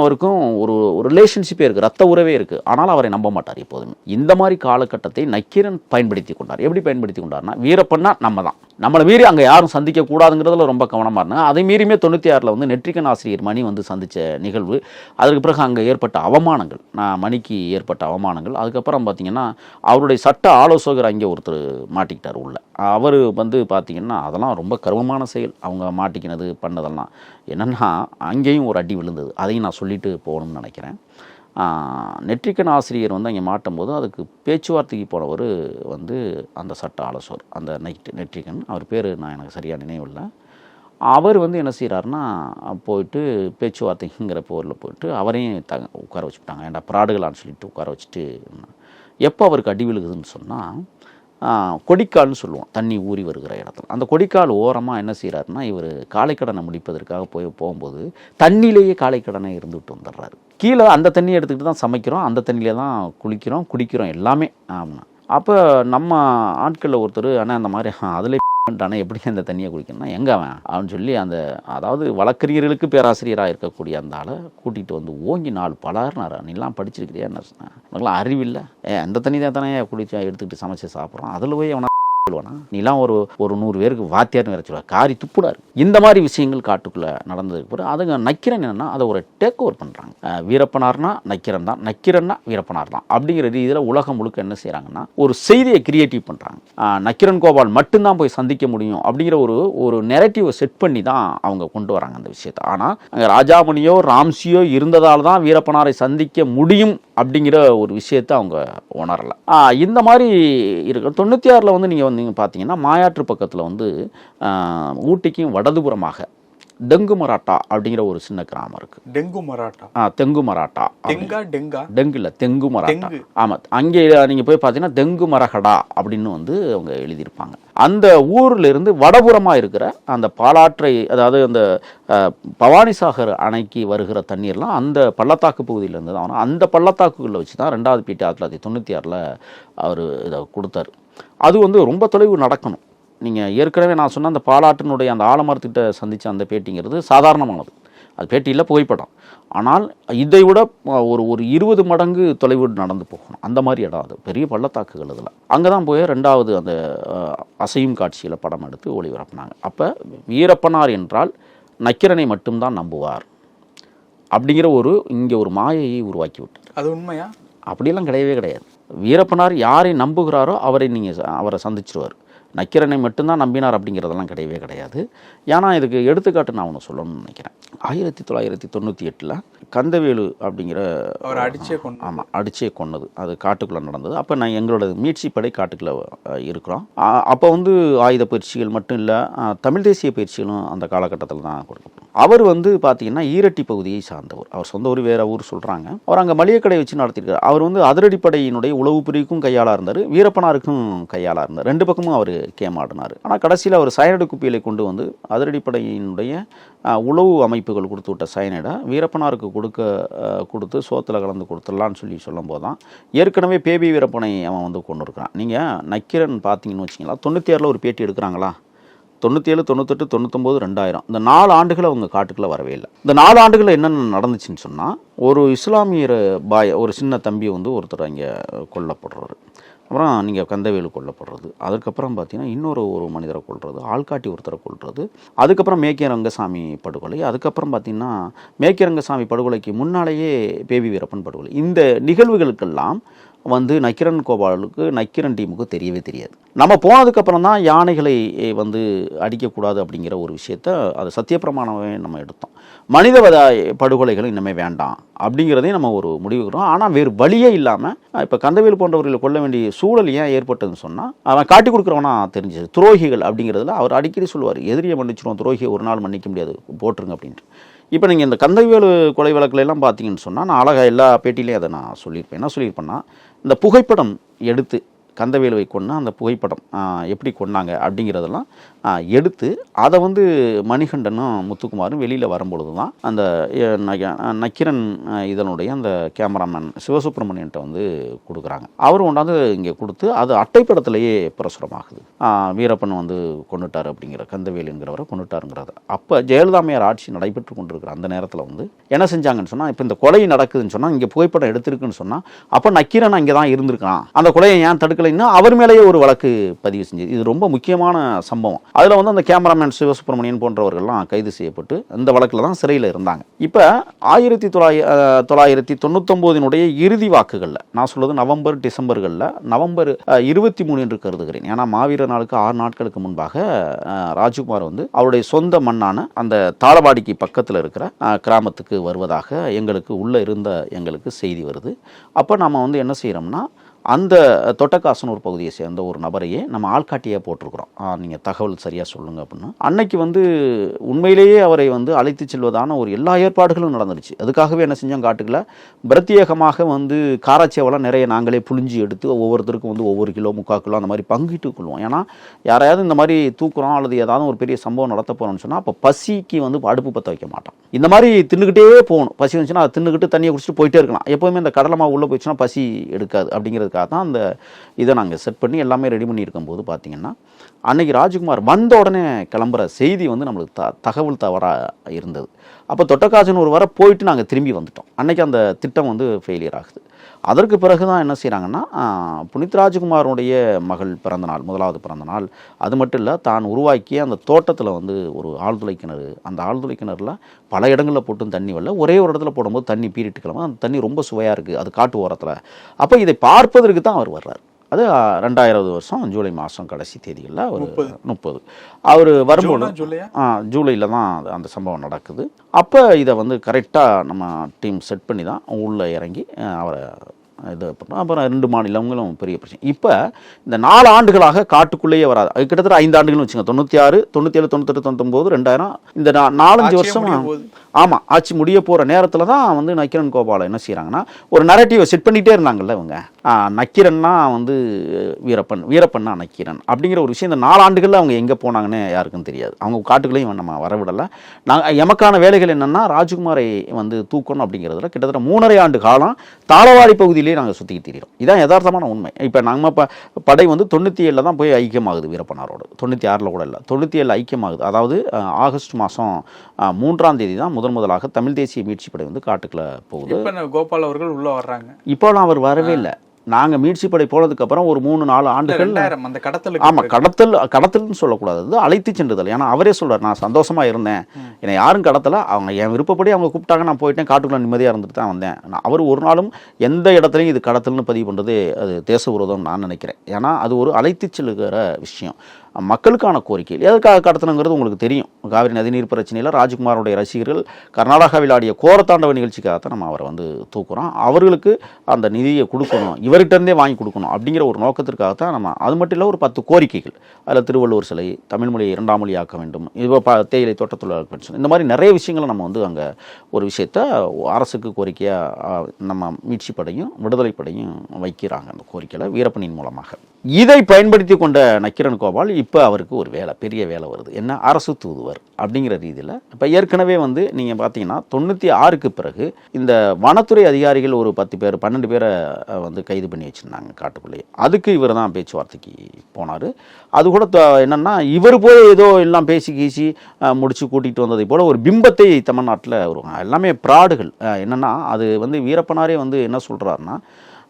அவருக்கும் ஒரு ரிலேஷன்ஷிப்பே இருக்குது, ரத்த உறவே இருக்குது. ஆனால் அவரை நம்ப மாட்டார் எப்போதுமே. இந்த மாதிரி காலகட்டத்தை நக்கீரன் பயன்படுத்தி கொண்டார். எப்படி பயன்படுத்தி கொண்டார்னா, வீரப்பன்னா நம்மளை மீறி அங்கே யாரும் சந்திக்க கூடாதுங்கிறதுல ரொம்ப கவனமாக இருந்தாங்க. அதை மீறியுமே 96 வந்து நெற்றிக்கன் ஆசிரியர் மணி வந்து சந்தித்த நிகழ்வு, அதுக்கு பிறகு அங்கே ஏற்பட்ட அவமானங்கள், மணிக்கு ஏற்பட்ட அவமானங்கள். அதுக்கப்புறம் பார்த்தீங்கன்னா அவருடைய சட்ட ஆலோசகர் அங்கே ஒருத்தர் மாட்டிக்கிட்டார் உள்ள. அவர் வந்து பார்த்தீங்கன்னா அதெல்லாம் ரொம்ப கருமமான செயல். அவங்க மாட்டிக்கினது பண்ணதெல்லாம் என்னென்னா அங்கேயும் ஒரு அடி விழுந்தது. அதையும் நான் சொல்லிட்டு போகணும்னு நினைக்கிறேன். நெற்றிக்கன் ஆசிரியர் வந்து அங்கே மாட்டும்போது அதுக்கு பேச்சுவார்த்தைக்கு போனவர் வந்து அந்த சட்ட ஆலோசகர், அந்த நெற்றிக்கன், அவர் பேர் எனக்கு சரியாக நினைவில்லை. அவர் வந்து என்ன செய்கிறாருன்னா போயிட்டு பேச்சுவார்த்தைங்கிற போரில் போயிட்டு அவரையும் உட்கார வச்சுட்டாங்க. ஏன்டா பிராடுகளான்னு சொல்லிட்டு உட்கார வச்சுட்டு, எப்போ அவருக்கு அடி விழுகுதுன்னு சொன்னால் கொடிக்கால்னு சொல்லுவோம், தண்ணி ஊறி வருகிற இடத்துல. அந்த கொடிக்கால் ஓரமாக என்ன செய்கிறாருன்னா இவர் காலைக்கடனை முடிப்பதற்காக போகும்போது தண்ணியிலேயே காலைக்கடனை இருந்துவிட்டு வந்துடுறாரு. கீழே அந்த தண்ணியை எடுத்துக்கிட்டு தான் சமைக்கிறோம், அந்த தண்ணியிலே தான் குளிக்கிறோம், குடிக்கிறோம், எல்லாமே. ஆமாம். அப்போ நம்ம ஆட்களில் ஒருத்தர், ஆனால் அந்த மாதிரி அதில் ஆனால் எப்படி அந்த தண்ணியை குடிக்கணும்னா எங்கே அவன் சொல்லி அதாவது வழக்கறிஞர்களுக்கு பேராசிரியராக இருக்கக்கூடிய அந்த ஆளை கூட்டிகிட்டு வந்து ஓங்கி 4 பலார்னாரா, நீலாம் படிச்சிருக்கிறியா என்ன சொன்னேன், உனக்குலாம் அறிவில்லை, அந்த தண்ணி தான் தானே குடிச்சா எடுத்துக்கிட்டு சமைச்சு சாப்பிட்றோம், அதில் போய் அவனை சொல்லுவானா, நீலாம் ஒரு 100 பேருக்கு வாத்தியார்னு வேற சொல்லுவா, காரி துப்புடாரு. இந்த மாதிரி விஷயங்கள் காட்டுக்குள்ளே நடந்ததுக்கு பிறகு அதுங்க நக்கீரன் என்னென்னா அதை ஒரு டேக் ஓவர் பண்ணுறாங்க. வீரப்பனார்னா நக்கீரன் தான், நக்கீரன்னா வீரப்பனார் தான் அப்படிங்கிற ரீதியில் உலகம் முழுக்க என்ன செய்கிறாங்கன்னா ஒரு செய்தியை கிரியேட்டிவ் பண்ணுறாங்க. நக்கீரன் கோபால் மட்டும்தான் போய் சந்திக்க முடியும் அப்படிங்கிற ஒரு நெரட்டிவை செட் பண்ணி தான் அவங்க கொண்டு வராங்க அந்த விஷயத்தை. ஆனால் அங்கே ராஜாமணியோ ராம்சியோ இருந்ததால் தான் வீரப்பனாரை சந்திக்க முடியும் அப்படிங்கிற ஒரு விஷயத்தை அவங்க உணரலை. இந்த மாதிரி இருக்கு. 96 வந்து நீங்கள் பார்த்தீங்கன்னா மாயாற்று பக்கத்தில் வந்து ஊட்டிக்கும் வடதுபுறமாக டெங்கு மராட்டா அப்படிங்கிற ஒரு சின்ன கிராமம் இருக்கு. தெங்கு மராட்டா டெங்கு இல்லை, தெங்கு மராட்டா. ஆமாம், அங்கே நீங்கள் போய் பார்த்தீங்கன்னா தெங்கு மரகடா அப்படின்னு வந்து அவங்க எழுதியிருப்பாங்க. அந்த ஊரில் இருந்து வடபுறமாக இருக்கிற அந்த பாலாற்றை, அதாவது அந்த பவானிசாகர் அணைக்கு வருகிற தண்ணீர்லாம் அந்த பள்ளத்தாக்கு பகுதியிலேருந்து தான். அந்த பள்ளத்தாக்குகளில் வச்சு தான் 2வது பீட்டி 1996 அவர் இதை கொடுத்தாரு. அது வந்து ரொம்ப தொலைவு நடக்கணும். நீங்கள் ஏற்கனவே நான் சொன்ன அந்த பாலாற்றினுடைய அந்த ஆலமரத்திட்ட சந்தித்த அந்த பேட்டிங்கிறது சாதாரணமானது, அது பேட்டியில் புகைப்படம். ஆனால் இதை விட ஒரு 20 மடங்கு தொலைவு நடந்து போகணும். அந்த மாதிரி இடம், அது பெரிய பள்ளத்தாக்குகள். இதில் அங்கே தான் போய் 2வது அந்த அசையும் காட்சியில் படம் எடுத்து ஒளிபரப்பினாங்க. அப்போ வீரப்பனார் என்றால் நக்கீரனை மட்டும்தான் நம்புவார் அப்படிங்கிற இங்கே ஒரு மாயையை உருவாக்கி விட்டார். அது உண்மையா? அப்படியெல்லாம் கிடையவே கிடையாது. வீரப்பனார் யாரை நம்புகிறாரோ அவரை சந்திச்சிருவார். நக்கீரனை மட்டும்தான் நம்பினார் அப்படிங்கிறதெல்லாம் கிடையவே கிடையாது. ஏன்னா இதுக்கு எடுத்துக்காட்டு நான் ஒன்று சொல்லணும்னு நினைக்கிறேன். 1998 கந்தவேலு அப்படிங்கிற அடிச்சே கொன்னது, அது காட்டுக்குள்ளே நடந்தது. அப்போ நான் எங்களோட மீட்சி படை காட்டுக்குள்ளே இருக்கிறோம். அப்போ வந்து ஆயுத பயிற்சிகள் மட்டும் இல்லை, தமிழ் தேசிய பயிற்சிகளும் அந்த காலகட்டத்தில் தான் கொடுக்கப்படும். அவர் வந்து பார்த்தீங்கன்னா ஈரட்டி பகுதியை சார்ந்தவர். அவர் சொந்த ஊர் வேற ஊர் சொல்கிறாங்க. அவர் அங்கே மளிகை கடை வச்சு நடத்திருக்காரு. அவர் வந்து அதிரடிப்படையினுடைய உளவு பிரிவுக்கும் கையாளாக இருந்தார், வீரப்பனாருக்கும் கையாளாக இருந்தார். 2 பக்கமும் அவர் கேமாடினார். ஆனால் கடைசியில் அவர் சயனடு குப்பிகளை கொண்டு வந்து அதிரடிப்படையினுடைய உளவு அமைப்புகள் கொடுத்து விட்ட சயனடை வீரப்பனாருக்கு கொடுத்து சோத்தில் கலந்து கொடுத்துடலான்னு சொல்லும் போது தான் ஏற்கனவே பேபி வீரப்பனை அவன் வந்து கொண்டு இருக்கிறான். நீங்கள் நக்கீரன் பார்த்தீங்கன்னு வச்சிங்களா, 96 ஒரு பேட்டி எடுக்கிறாங்களா, 97, 98, 99, 2000 இந்த 4 ஆண்டுகள் அவங்க காட்டுக்குள்ளே வரவே இல்லை. இந்த 4 ஆண்டுகளில் என்னென்ன நடந்துச்சுன்னு சொன்னால், ஒரு இஸ்லாமியர் ஒரு சின்ன தம்பி வந்து ஒருத்தர் அங்கே கொல்லப்படுறாரு. அப்புறம் நீங்கள் கந்தவேலு கொல்லப்படுறது, அதுக்கப்புறம் பார்த்தீங்கன்னா இன்னொரு மனிதரை கொல்றது, ஆள்காட்டி ஒருத்தரை கொல்றது, அதுக்கப்புறம் மேக்கிய ரங்கசாமி படுகொலை, அதுக்கப்புறம் பார்த்தீங்கன்னா மேக்கிய ரங்கசாமி படுகொலைக்கு முன்னாலேயே பேபி வீரப்பன் படுகொலை. இந்த நிகழ்வுகளுக்கெல்லாம் வந்து நக்கீரன் கோபாலுக்கு, நக்கீரன் டீமுக்கு தெரியவே தெரியாது. நம்ம போனதுக்கப்புறம் தான் யானைகளை வந்து அடிக்கக்கூடாது அப்படிங்கிற ஒரு விஷயத்த அது சத்தியப்பிரமாணமே நம்ம எடுத்தோம். மனிதவத படுகொலைகள் இன்னமே வேண்டாம் அப்படிங்கிறதையும் நம்ம ஒரு முடிவுக்கிறோம். ஆனால் வேறு வழியே இல்லாமல் இப்போ கந்தவேலு போன்றவர்களை கொல்ல வேண்டிய சூழல் ஏன் ஏற்பட்டதுன்னு சொன்னால், அவன் காட்டி கொடுக்குறவனா தெரிஞ்சது. துரோகிகள் அப்படிங்கிறதுல அவர் அடிக்கடி சொல்லுவார், எதிரியை மன்னிச்சிருவோம், துரோகியை ஒரு நாள் மன்னிக்க முடியாது, போட்டுருங்க அப்படின்ட்டு. இப்போ நீங்கள் இந்த கந்தவேலு கொலை வழக்குலாம் பார்த்தீங்கன்னு சொன்னால், நான் அழகாக எல்லா பேட்டிலையும் அதை நான் சொல்லியிருப்பேன். என்ன சொல்லியிருப்பேன்னா, இந்த புகைப்படம் எடுத்து கந்தவேலுவை கொண்டு அந்த புகைப்படம் எப்படி கொண்டாங்க அப்படிங்கிறதெல்லாம் எடுத்து அதை வந்து மணிகண்டனும் முத்துக்குமாரும் வெளியில் வரும்பொழுது தான் அந்த நக்கீரன் இதனுடைய அந்த கேமராமேன் சிவசுப்ரமணியன்ட்ட வந்து கொடுக்குறாங்க. அவர் கொண்டாந்து இங்கே கொடுத்து அது அட்டைப்படத்திலேயே பிரசுரமாகுது. வீரப்பன் வந்து கொண்டுட்டார் அப்படிங்கிற, கந்தவேலுங்கிறவரை கொண்டுட்டாருங்கிறது. அப்போ ஜெயலலிதாமையார் ஆட்சி நடைபெற்று கொண்டிருக்கிற அந்த நேரத்தில் வந்து என்ன செஞ்சாங்கன்னு சொன்னால், இப்போ இந்த கொலை நடக்குதுன்னு சொன்னால், இங்கே புகைப்படம் எடுத்திருக்குன்னு சொன்னால், அப்போ நக்கீரன் அங்கே தான் இருந்திருக்கான், அந்த கொலையை ஏன் தடுக்கலைன்னா அவர் மேலேயே ஒரு வழக்கு பதிவு செஞ்சது. இது ரொம்ப முக்கியமான சம்பவம். அதில் வந்து அந்த கேமராமேன் சிவசுப்ரமணியன் போன்றவர்கள்லாம் கைது செய்யப்பட்டு இந்த வழக்கில் தான் சிறையில் இருந்தாங்க. இப்போ 1999 இறுதி வாக்குகளில், நான் சொல்வது நவம்பர் டிசம்பர்களில், நவம்பர் 23 என்று கருதுகிறேன். ஏன்னா மாவீரர் நாளுக்கு 6 நாட்களுக்கு முன்பாக ராஜ்குமார் வந்து அவருடைய சொந்த மண்ணான அந்த தாளவாடிக்கு பக்கத்தில் இருக்கிற கிராமத்துக்கு வருவதாக எங்களுக்கு செய்தி வருது. அப்போ நம்ம வந்து என்ன செய்கிறோம்னா, அந்த தொட்டக்காசனூர் பகுதியை சேர்ந்த ஒரு நபரையே நம்ம ஆள்காட்டியாக போட்டிருக்கிறோம். நீங்கள் தகவல் சரியாக சொல்லுங்கள் அப்படின்னு. அன்னைக்கு வந்து உண்மையிலேயே அவரை வந்து அழைத்து செல்வதான ஒரு எல்லா ஏற்பாடுகளும் நடந்துருச்சு. அதுக்காகவே என்ன செஞ்சோம், காட்டுக்குள்ள பிரத்யேகமாக வந்து காராச்சேவெல்லாம் நிறைய நாங்களே புழிஞ்சி எடுத்து ஒவ்வொருத்தருக்கும் வந்து ஒவ்வொரு கிலோ 3/4 கிலோ அந்த மாதிரி பங்கிட்டு கொள்வோம். ஏன்னா யாரையாவது இந்த மாதிரி தூக்குறோம் அல்லது ஏதாவது ஒரு பெரிய சம்பவம் நடத்த போகிறோம்னு சொன்னால், அப்போ பசிக்கு வந்து அடுப்பு பற்ற வைக்க மாட்டோம். இந்த மாதிரி தின்னுக்கிட்டே போகணும். பசி வந்துச்சுன்னா அதை தின்னுக்கிட்டு தண்ணியை குடிச்சிட்டு போயிட்டே இருக்கலாம். எப்போவுமே இந்த கடலை மாவு உள்ளே போயிடுச்சுன்னா பசி எடுக்காது. அப்படிங்கிறது தான் அந்த இதை நாங்கள் செட் பண்ணி எல்லாமே ரெடி பண்ணி இருக்கும்போது பார்த்தீங்கன்னா, அன்னைக்கு ராஜ்குமார் வந்த உடனே கிளம்புற செய்தி வந்து நம்மளுக்கு தகவல் தவறாக இருந்தது. அப்போ தொட்டக்காசனூர் வர போயிட்டு நாங்கள் திரும்பி வந்துட்டோம். அன்னைக்கு அந்த திட்டம் வந்து ஃபெயிலியர் ஆகுது. அதற்கு பிறகு தான் என்ன செய்கிறாங்கன்னா, புனித் ராஜ்குமாரோடைய மகள் பிறந்தநாள், 1வது பிறந்தநாள், அது மட்டும் இல்லை, தான் உருவாக்கிய அந்த தோட்டத்தில் வந்து ஒரு ஆழ்துளை கிணறு, அந்த ஆழ்துளை கிணறுல பல இடங்களில் போட்டும் தண்ணி வரல, ஒரே ஒரு இடத்துல போடும்போது தண்ணி பீறிட்டு கிளம்ப, அந்த தண்ணி ரொம்ப சுவையாக இருக்குது, அது காட்டு ஓரத்தில். அப்போ இதை பார்ப்பதற்கு தான் அவர் வர்றார். அது 2000 வருஷம் ஜூலை மாதம் கடைசி தேதிகளில் ஒரு 30 அவர் வரும்போது ஜூலையில் தான் அந்த சம்பவம் நடக்குது. அப்போ இதை வந்து கரெக்டாக நம்ம டீம் செட் பண்ணி தான் உள்ளே இறங்கி அவரை இது பண்ணோம். அப்புறம் 2 மாநிலங்களும் பெரிய பிரச்சனை. இப்போ இந்த 4 ஆண்டுகளாக காட்டுக்குள்ளேயே வராது. அது கிட்டத்தட்ட 5 ஆண்டுகள்னு வச்சுங்க. 96, 97, 98, 99, 2000 இந்த 4-5 வருஷம். ஆமாம், ஆட்சி முடிய போகிற நேரத்தில் தான் வந்து நக்கீரன் கோபால என்ன செய்கிறாங்கன்னா, ஒரு நரேட்டிவை செட் பண்ணிகிட்டே இருந்தாங்கல்ல இவங்க. நக்கீரன்னா வந்து வீரப்பன்னா நக்கீரன் அப்படிங்கிற ஒரு விஷயம் இந்த 4 ஆண்டுகளில் அவங்க எங்கே போனாங்கன்னு யாருக்கும் தெரியாது. அவங்க காட்டுக்குள்ளேயும் நம்ம வரவிடலை. நாங்கள் எமக்கான வேலைகள் என்னென்னா, ராஜ்குமாரை வந்து தூக்கணும் அப்படிங்கிறதுல கிட்டத்தட்ட 3.5 ஆண்டு காலம் தாளவாடி பகுதியிலேயே நாங்கள் சுற்றிக்கிட்டு தெரியும். இதான் யதார்த்தமான உண்மை. இப்போ நாங்கள் படை வந்து 97 தான் போய் ஐக்கியமாகுது வீரப்பனாரோடு. 96 கூட இல்லை, 97 ஐக்கியமாகுது. அதாவது ஆகஸ்ட் மாதம் 3ஆம் தேதி தான் முதலாக தமிழ் தேசிய மீட்சி படை வந்து காட்டுக்குள்ள போகுது. கோபால் அவர்கள் உள்ள வர்றாங்க. இப்போலாம் அவர் வரவே இல்லை. நாங்கள் மீட்சி படை போனதுக்கு அப்புறம் ஒரு 3-4 ஆண்டுகள் அந்த கடத்தல். ஆமாம், கடத்தல்னு சொல்லக்கூடாது, அது அழைத்து சென்றுதல். ஏன்னா அவரே சொல்றார், நான் சந்தோஷமா இருந்தேன், என்னை யாரும் கடத்தலை, அவங்க என் விருப்பப்படி அவங்க கூப்பிட்டாங்க, நான் போயிட்டேன், காட்டுக்குள்ள நிம்மதியாக இருந்துட்டு தான் வந்தேன். அவர் ஒரு நாளும் எந்த இடத்துலையும் இது கடத்தல்னு பதிவு பண்ணுறது அது தேச விரோதம் நான் நினைக்கிறேன். ஏன்னா அது ஒரு அழைத்து செல்லுகிற விஷயம். மக்களுக்கான கோரிக்கை எதுக்காக கடத்தணுங்கிறது உங்களுக்கு தெரியும். காவிரி நதிநீர் பிரச்சனையில் ராஜ்குமாரோடைய ரசிகர்கள் கர்நாடகாவில் ஆடிய கோரத்தாண்டவ நிகழ்ச்சிக்காகத்தான் நம்ம அவரை வந்து தூக்குறோம். அவர்களுக்கு அந்த நிதியை கொடுக்கணும், இவர்கிட்ட இருந்தே வாங்கி கொடுக்கணும் அப்படிங்கிற ஒரு நோக்கத்திற்காகத்தான் நம்ம. அது மட்டும் இல்லை, ஒரு 10 கோரிக்கைகள். அதில் திருவள்ளுவர் சிலை, தமிழ் மொழியை 2ஆம் மொழியாக்க வேண்டும், இப்போ தேயிலை தோட்ட தொழிலாளர் பென்ஷன், இந்த மாதிரி நிறைய விஷயங்களை நம்ம வந்து அங்கே ஒரு விஷயத்த அரசுக்கு கோரிக்கையாக நம்ம மீட்சி படையும் விடுதலை படையும் வைக்கிறாங்க. அந்த கோரிக்கையில் வீரப்பனின் மூலமாக இதை பயன்படுத்தி கொண்ட நக்கீரன் கோபால் இப்போ அவருக்கு ஒரு வேலை, பெரிய வேலை வருது. என்ன, அரசு தூதுவர் அப்படிங்கிற ரீதியில். இப்போ ஏற்கனவே வந்து நீங்கள் பார்த்தீங்கன்னா 96க்கு பிறகு இந்த வனத்துறை அதிகாரிகள் ஒரு 10 பேர் 12 பேரை வந்து கைது பண்ணி வச்சுருந்தாங்க காட்டுக்குள்ளேயே. அதுக்கு இவர் தான் பேச்சுவார்த்தைக்கு போனார். அது கூட என்னென்னா இவர் போய் ஏதோ எல்லாம் பேசி கீசி முடிச்சு கூட்டிகிட்டு வந்ததை போல் ஒரு பிம்பத்தை தமிழ்நாட்டில் வருவாங்க. எல்லாமே ப்ராடுகள். என்னென்னா அது வந்து வீரப்பனாரே வந்து என்ன சொல்கிறாருன்னா,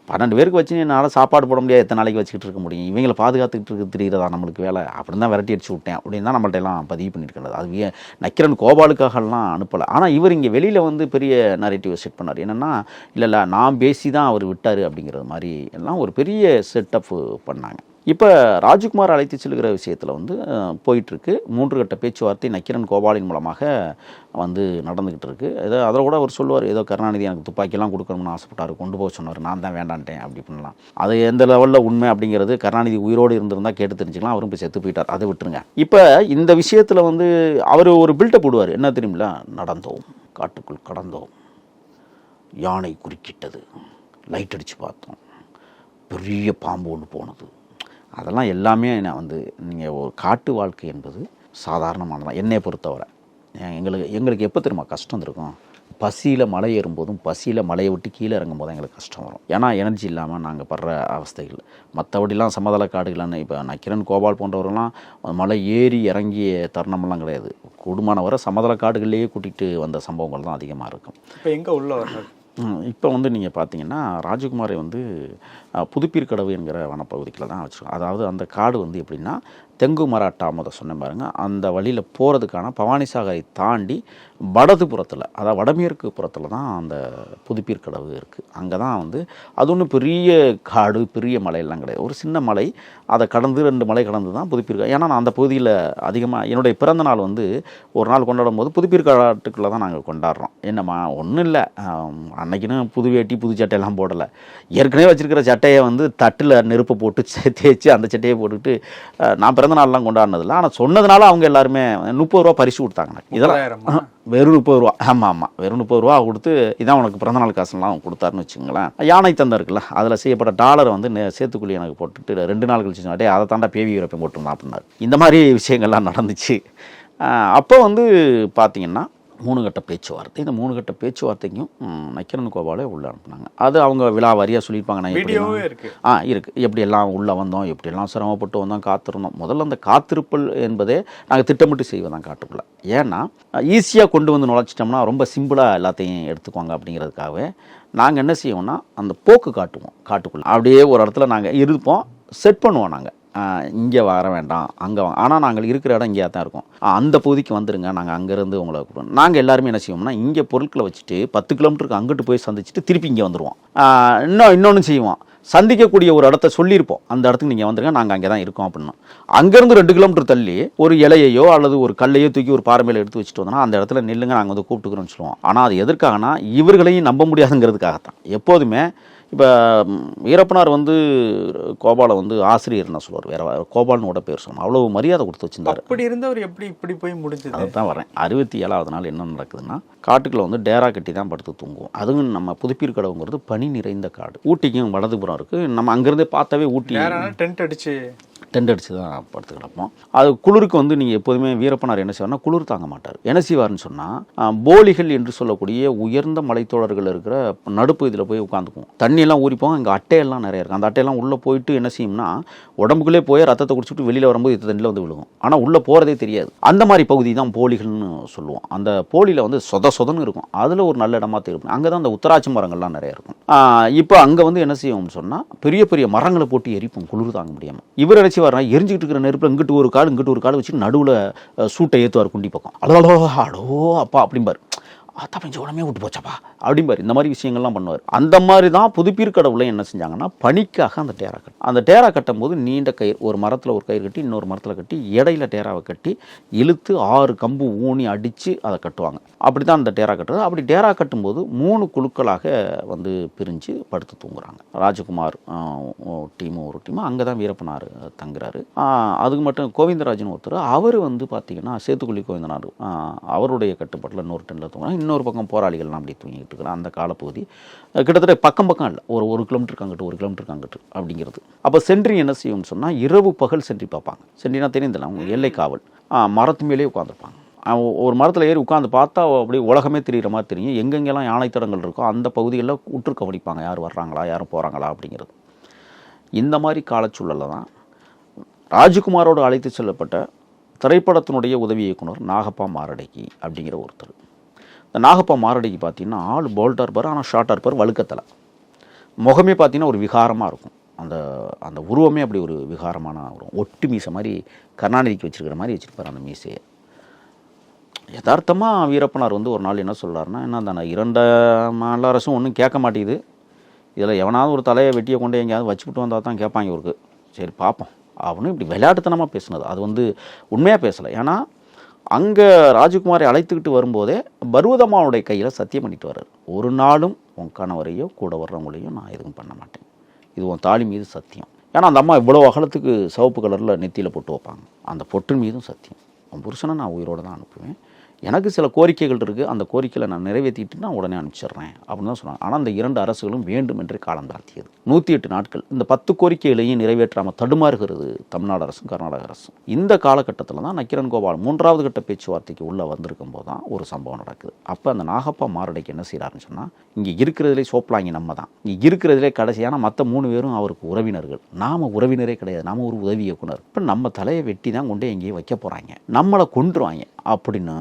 12 பேருக்கு வச்சு என்னால் சாப்பாடு போட முடியாது, எத்தனை நாளைக்கு வச்சுக்கிட்டு இருக்க முடியும், இவங்களை பாதுகாத்துக்கிட்டு இருக்க தெரிகிறதா நம்மளுக்கு வேலை, அப்படின்னு தான் விரட்டி அடிச்சு விட்டேன் அப்படின்னு தான் நம்மள்ட்ட எல்லாம் பதிவு பண்ணியிருக்கிறது. அது நக்கீரன் கோபாலுக்காகலாம் அனுப்பலை. ஆனால் இவர் இங்கே வெளியில் வந்து பெரிய நரேட்டிவ் செட் பண்ணார். என்னென்னா, இல்லை நான் பேசி தான் அவர் விட்டார் அப்படிங்கிறது மாதிரி எல்லாம் ஒரு பெரிய செட்டப் பண்ணாங்க. இப்போ ராஜ்குமார் அழைத்து செல்கிற விஷயத்தில் வந்து போயிட்டுருக்கு. 3 கட்ட பேச்சுவார்த்தை நக்கீரன் கோபாலின் மூலமாக வந்து நடந்துக்கிட்டு இருக்குது. ஏதோ அதில் கூட அவர் சொல்லுவார், ஏதோ கருணாநிதி எனக்கு துப்பாக்கியெல்லாம் கொடுக்கணும்னு ஆசைப்பட்டார், கொண்டு போக சொன்னார், நான் தான் வேண்டான்ட்டேன் அப்படி பண்ணலாம். அது எந்த லெவலில் உண்மை அப்படிங்கிறது கருணாநிதி உயிரோடு இருந்திருந்தால் கேட்டு தெரிஞ்சுக்கலாம். அவரும் இப்போ செத்து போயிட்டார், அதை விட்டுருங்க. இப்போ இந்த விஷயத்தில் வந்து அவர் ஒரு பில்டப் போடுவார். என்ன தெரியுமில்ல, நடந்தோம், காட்டுக்குள் கடந்தோம், யானை குறுக்கிட்டது, லைட் அடித்து பார்த்தோம், பெரிய பாம்பு ஒன்று போனது. அதெல்லாம் எல்லாமே நான் வந்து நீங்கள் ஒரு காட்டு வாழ்க்கை என்பது சாதாரணமானதான் என்னை பொறுத்தவரை. எங்களுக்கு எப்போ தெரியுமா கஷ்டம் இருக்கும், பசியில் மலை ஏறும்போதும் பசியில் மலையை விட்டு கீழே இறங்கும் போது எங்களுக்கு கஷ்டம் வரும். ஏன்னா எனர்ஜி இல்லாமல் நாங்கள் படுற அவஸ்தைகள். மற்றபடிலாம் சமதள காடுகள்னு இப்போ நக்கீரன் கோபால் போன்றவரெல்லாம் மலை ஏறி இறங்கிய தருணமெல்லாம் கிடையாது. கூடுமான வரை சமதள காடுகள்லேயே கூட்டிகிட்டு வந்த சம்பவங்கள் தான் அதிகமாக இருக்கும். இப்போ எங்கே உள்ள வர்றது? இப்போ வந்து நீங்கள் பார்த்தீங்கன்னா ராஜகுமாரை வந்து புதுப்பீர்க்கடவு என்கிற வனப்பகுதியில் தான் வச்சுருக்கோம். அதாவது அந்த காடு வந்து எப்படின்னா, தெங்கு மராட்டா சொன்னேன் பாருங்கள், அந்த வழியில் போகிறதுக்கான பவானிசாகரை தாண்டி வடதுபுறத்தில், அதாவது வடமேற்கு புறத்தில் தான் அந்த புதுப்பீர்க்கடவு இருக்குது. அங்கே தான் வந்து அது ஒன்றும் பெரிய காடு, பெரிய மலையெல்லாம் கிடையாது, ஒரு சின்ன மலை. அதை கடந்து 2 மலை கடந்து தான் புதுப்பீர்க்கா. ஏன்னா நான் அந்த பகுதியில் அதிகமாக என்னுடைய பிறந்த நாள் வந்து ஒரு நாள் கொண்டாடும் போது புதுப்பீர்க்காட்டுக்குள்ளே தான் நாங்கள் கொண்டாடுறோம். என்னம்மா ஒன்றும் இல்லை, அன்னைக்குன்னு புது வேட்டி புது சட்டையெல்லாம் போடலை, ஏற்கனவே வச்சுருக்கிற சட்டையை வந்து தட்டில் நெருப்பை போட்டு தேய்ச்சி அந்த சட்டையை போட்டுக்கிட்டு நான் பிறந்த நாள்லாம் கொண்டாடினதில்லை. ஆனால் சொன்னதுனால அவங்க எல்லாருமே 30 ரூபா பரிசு கொடுத்தாங்க. இதெல்லாம் வெறும் 30 ரூபா. ஆமாம், வெறும் 30 ரூபா கொடுத்து இதான் உனக்கு பிறந்தநாள் காசுலாம் கொடுத்தாருன்னு வச்சுங்களேன். யானை தந்தம் இருக்குல்ல, அதில் செய்யப்பட்ட டாலரை வந்து சேத்துக்குள்ளி எனக்கு போட்டுட்டு 2 நாள் கழிச்சு சொன்னாட்டே அதை தாண்டா பேவி வீரப்பன் போட்டுருந்தான் அப்படின்னாரு. இந்த மாதிரி விஷயங்கள்லாம் நடந்துச்சு. அப்போ வந்து பார்த்தீங்கன்னா 3 கட்ட பேச்சுவார்த்தை. இந்த 3 கட்ட பேச்சுவார்த்தைக்கும் நக்கீரன் கோபாலே உள்ளே அனுப்புனாங்க. அது அவங்க விழா வாரியாக சொல்லியிருப்பாங்க. நான் இருக்குது எப்படியெல்லாம் உள்ளே வந்தோம், எப்படியெல்லாம் சிரமப்பட்டு வந்தோம், காத்திருந்தோம். முதல்ல அந்த காத்திருப்பல் என்பதே நாங்கள் திட்டமிட்டு செய்வதான் காட்டுக்குள்ளே. ஏன்னா ஈஸியாக கொண்டு வந்து நுழைச்சிட்டோம்னா ரொம்ப சிம்பிளாக எல்லாத்தையும் எடுத்துக்குவாங்க. அப்படிங்கிறதுக்காகவே நாங்கள் என்ன செய்வோம்னா, அந்த போக்கு காட்டுவோம். காட்டுக்குள்ளே அப்படியே ஒரு இடத்துல நாங்கள் இருப்போம், செட் பண்ணுவோம். நாங்கள் இங்கே வர வேண்டாம், அங்கே ஆனால் நாங்கள் இருக்கிற இடம் இங்கேயா தான் இருக்கும், அந்த பகுதிக்கு வந்துடுங்க, நாங்கள் அங்கேருந்து உங்களை கூப்பிடுவோம். நாங்கள் எல்லாருமே என்ன செய்வோம்னா, இங்கே பொருட்களை வச்சுட்டு 10 கிலோமீட்டருக்கு அங்கிட்டு போய் சந்திச்சுட்டு திருப்பி இங்கே வந்துடுவோம். இன்னொன்று செய்வோம், சந்திக்கக்கூடிய ஒரு இடத்த சொல்லியிருப்போம், அந்த இடத்துக்கு நீங்கள் வந்துருங்க, நாங்கள் அங்கே தான் இருக்கோம் அப்படின்னா. அங்கேருந்து 2 கிலோமீட்டர் தள்ளி ஒரு இலையையோ அல்லது ஒரு கல்லையோ தூக்கி ஒரு பாறை மேலே எடுத்து வச்சுட்டு வந்தோம்னா அந்த இடத்துல நில்லுங்க, நாங்கள் வந்து கூப்பிட்டுக்கிறோன்னு சொல்லுவோம். ஆனால் அது எதற்காகனா, இவர்களையும் நம்ப முடியாதுங்கிறதுக்காகத்தான். எப்போதுமே இப்போ வீரப்பனார் வந்து கோபாலை வந்து ஆசிரியர்னு சொல்லுவார், வேற கோபால்னோட பேர் சொல்லணும், அவ்வளோ மரியாதை கொடுத்து வச்சிருந்தார். அப்படி இருந்தவர் எப்படி இப்படி போய் முடிஞ்சது? அதுதான் வரேன். 67வது நாள் என்ன நடக்குதுன்னா, காட்டுக்குள்ள வந்து டேரா கட்டி தான் படுத்து தூங்குவோம். அதுவும் நம்ம புதுப்பீர்க்கடவுங்கிறது பனி நிறைந்த காடு. ஊட்டிக்கும் வலதுபுறம் இருக்குது. நம்ம அங்கேருந்தே பார்த்தாவே ஊட்டி டென்ட் அடிச்சு தான் படுத்து கிடப்போம். அது குளிருக்கு வந்து நீங்கள் எப்போதுமே வீரப்பனார் என்ன செய்வார்னா, குளிர் தாங்க மாட்டார். என்ன செய்வார்னு சொன்னால், போலிகள் என்று சொல்லக்கூடிய உயர்ந்த மலைத்தொடர்கள் இருக்கிற நடுப்பகுதியில் போய் உட்காந்துக்குவோம். தண்ணியெல்லாம் ஊறிப்போம். இங்கே அட்டையெல்லாம் நிறைய இருக்குது. அந்த அட்டையெல்லாம் உள்ளே போயிட்டு என்ன செய்யும்னா, உடம்புக்குள்ளே போய் ரத்தத்தை குடிச்சிட்டு வெளியில் வரும்போது இந்த தண்ணியில் வந்து விழுகும். ஆனால் உள்ளே போகிறதே தெரியாது. அந்த மாதிரி பகுதி தான் போலிகள்னு சொல்லுவோம். அந்த போலியில் வந்து சொதன்னு இருக்கும். அதில் ஒரு நல்ல இடமா தெரியும். அங்கே தான் அந்த உத்தராட்சி மரங்கள்லாம் நிறைய இருக்கும். இப்போ அங்கே வந்து என்ன செய்வோம்னு சொன்னால், பெரிய பெரிய மரங்களை போட்டு எரிப்போம் குளிர் தாங்க முடியாமல். இவர் அடிச்சு வரேன், எரிஞ்சிக்கிட்டு இருக்கிற நெருப்பில் இங்கிட்டு ஒரு காடு வச்சு நடுவில் சூட்டை ஏற்றுவார் குண்டி பக்கம். அடோ அப்பா அப்படிம்பார். அத்தா கொஞ்சம் உடனே விட்டு போச்சாப்பா அப்படிம்பார். இந்த மாதிரி விஷயங்கள்லாம் பண்ணுவார். அந்த மாதிரி தான் புதுப்பீர்க்கடவுல என்ன செஞ்சாங்கன்னா பனிக்காக அந்த டேரா கட்டு, அந்த டேரா கட்டும் போது நீண்ட கயிறு, ஒரு மரத்தில் ஒரு கயிறு கட்டி இன்னொரு மரத்தில் கட்டி இடையில டேராவை கட்டி இழுத்து 6 கம்பு ஊனி அடித்து அதை கட்டுவாங்க. அப்படி தான் அந்த டேரா கட்டுறது. அப்படி டேரா கட்டும்போது 3 குழுக்களாக வந்து பிரிஞ்சு படுத்து தூங்குறாங்க. ராஜகுமார் டீமும் ஒரு டீமும் அங்கே தான் வீரப்பனார் தங்குறாரு. அதுக்கு மட்டும் கோவிந்தராஜன் ஒருத்தர், அவர் வந்து பார்த்தீங்கன்னா சேத்துக்குழி கோவிந்தனார் அவருடைய கட்டுப்பாட்டில் இன்னொரு டென்னில் தூங்குறாங்க. இன்னொரு பக்கம் போராளிகள்லாம் அப்படி தூங்கிட்டு இருக்கிறாங்க. அந்த காலப்பகுதி கிட்டத்தட்ட பக்கம் இல்லை, ஒரு 1 கிலோமீட்டருக்கு அங்கிட்டு 1 கிலோமீட்டருக்கு அங்கிட்டு அப்படிங்கிறது. அப்போ சென்ட்ரி என்ன செய்யும்னு சொன்னால் இரவு பகல் சென்ட்ரி பார்ப்பாங்க. சென்ட்ரினா தெரியுதில்ல, அவங்க எல்லை காவல். மரத்து மேலேயே உட்காந்துருப்பாங்க. ஒரு மரத்தில் ஏறி உட்காந்து பார்த்தா அப்படி உலகமே தெரிகிற மாதிரி தெரியும். எங்கெங்கெல்லாம் யானை தடங்கள் இருக்கோ அந்த பகுதிகளில் உற்று கவனிப்பாங்க, யார் வர்றாங்களா யாரும் போகிறாங்களா அப்படிங்கிறது. இந்த மாதிரி காலச்சூழலில் தான் ராஜகுமாரோடு அழைத்து செல்லப்பட்ட திரைப்படத்தினுடைய உதவி இயக்குனர் நாகப்பா மாரடைக்கு அப்படிங்கிற ஒருத்தர். இந்த நாகப்பா மாரடைக்கு பார்த்தீங்கன்னா ஆள் போல்ட்டாக இருப்பார், ஆனால் ஷார்ட்டாக இருப்பார், வழுக்கத்தலை. முகமே பார்த்தீங்கன்னா ஒரு விகாரமாக இருக்கும். அந்த அந்த உருவமே அப்படி ஒரு விகாரமான உருவம். ஒட்டு மீசை மாதிரி கருணாநிதிக்கு வச்சுருக்கிற மாதிரி வச்சுருப்பார் அந்த மீசையை. யதார்த்தமாக வீரப்பனார் வந்து ஒரு நாள் என்ன சொல்கிறாருன்னா, என்ன தானே 2 மாநில அரசும் ஒன்றும் கேட்க மாட்டேங்குது, இதில் எவனாவது ஒரு தலையை வெட்டியை கொண்டு எங்கேயாவது வச்சுக்கிட்டு வந்தால் தான் கேட்பாங்க இவருக்கு, சரி பார்ப்போம் அப்படின்னு இப்படி விளையாட்டுத்தனமாக பேசுனது. அது வந்து உண்மையாக பேசலை. ஏன்னா அங்கே ராஜகுமாரை அழைத்துக்கிட்டு வரும்போதே பர்வதம்மாவுடைய கையில் சத்தியம் பண்ணிட்டு வர்றாரு, ஒரு நாளும் உன் கணவரையோ கூட வர்றவங்களையும் நான் எதுவும் பண்ண மாட்டேன், இது உன் தாலி மீது சத்தியம். ஏன்னா அந்த அம்மா இவ்வளோ அகலத்துக்கு சிவப்பு கலரில் நெத்தியில் பொட்டு வைப்பாங்க, அந்த பொட்டு மீதும் சத்தியம், உன் புருஷனை நான் உயிரோடு தான் அனுப்புவேன், எனக்கு சில கோரிக்கைகள் இருக்குது, அந்த கோரிக்கையில் நான் நிறைவேற்றிட்டு நான் உடனே அனுப்பிச்சிடுறேன் அப்படின்னு தான் சொன்னாங்க. ஆனால் அந்த 2 அரசுகளும் வேண்டும் என்று காலம் தாழ்த்தியது. 108 நாட்கள் இந்த 10 கோரிக்கைகளையும் நிறைவேற்றாமல் தடுமாறுகிறது தமிழ்நாடு அரசும் கர்நாடக அரசும். இந்த காலகட்டத்தில் தான் நக்கீரன் கோபால் 3வது கட்ட பேச்சுவார்த்தைக்கு உள்ளே வந்திருக்கும் போது தான் ஒரு சம்பவம் நடக்குது. அப்போ அந்த நாகப்பா மாரடைக்கு என்ன செய்கிறாருன்னு சொன்னால், இங்கே இருக்கிறதுலே சோப்பலாங்கி நம்ம தான், இங்கே இருக்கிறதுலே கடைசியான மற்ற 3 பேரும் அவருக்கு உறவினர்கள், நாம் உறவினரே கிடையாது, நாம் ஒரு உதவி இயக்குனர், இப்போ நம்ம தலையை வெட்டி தான் கொண்டு எங்கேயும் வைக்க போகிறாங்க, நம்மளை கொன்றுவாங்க அப்படின்னு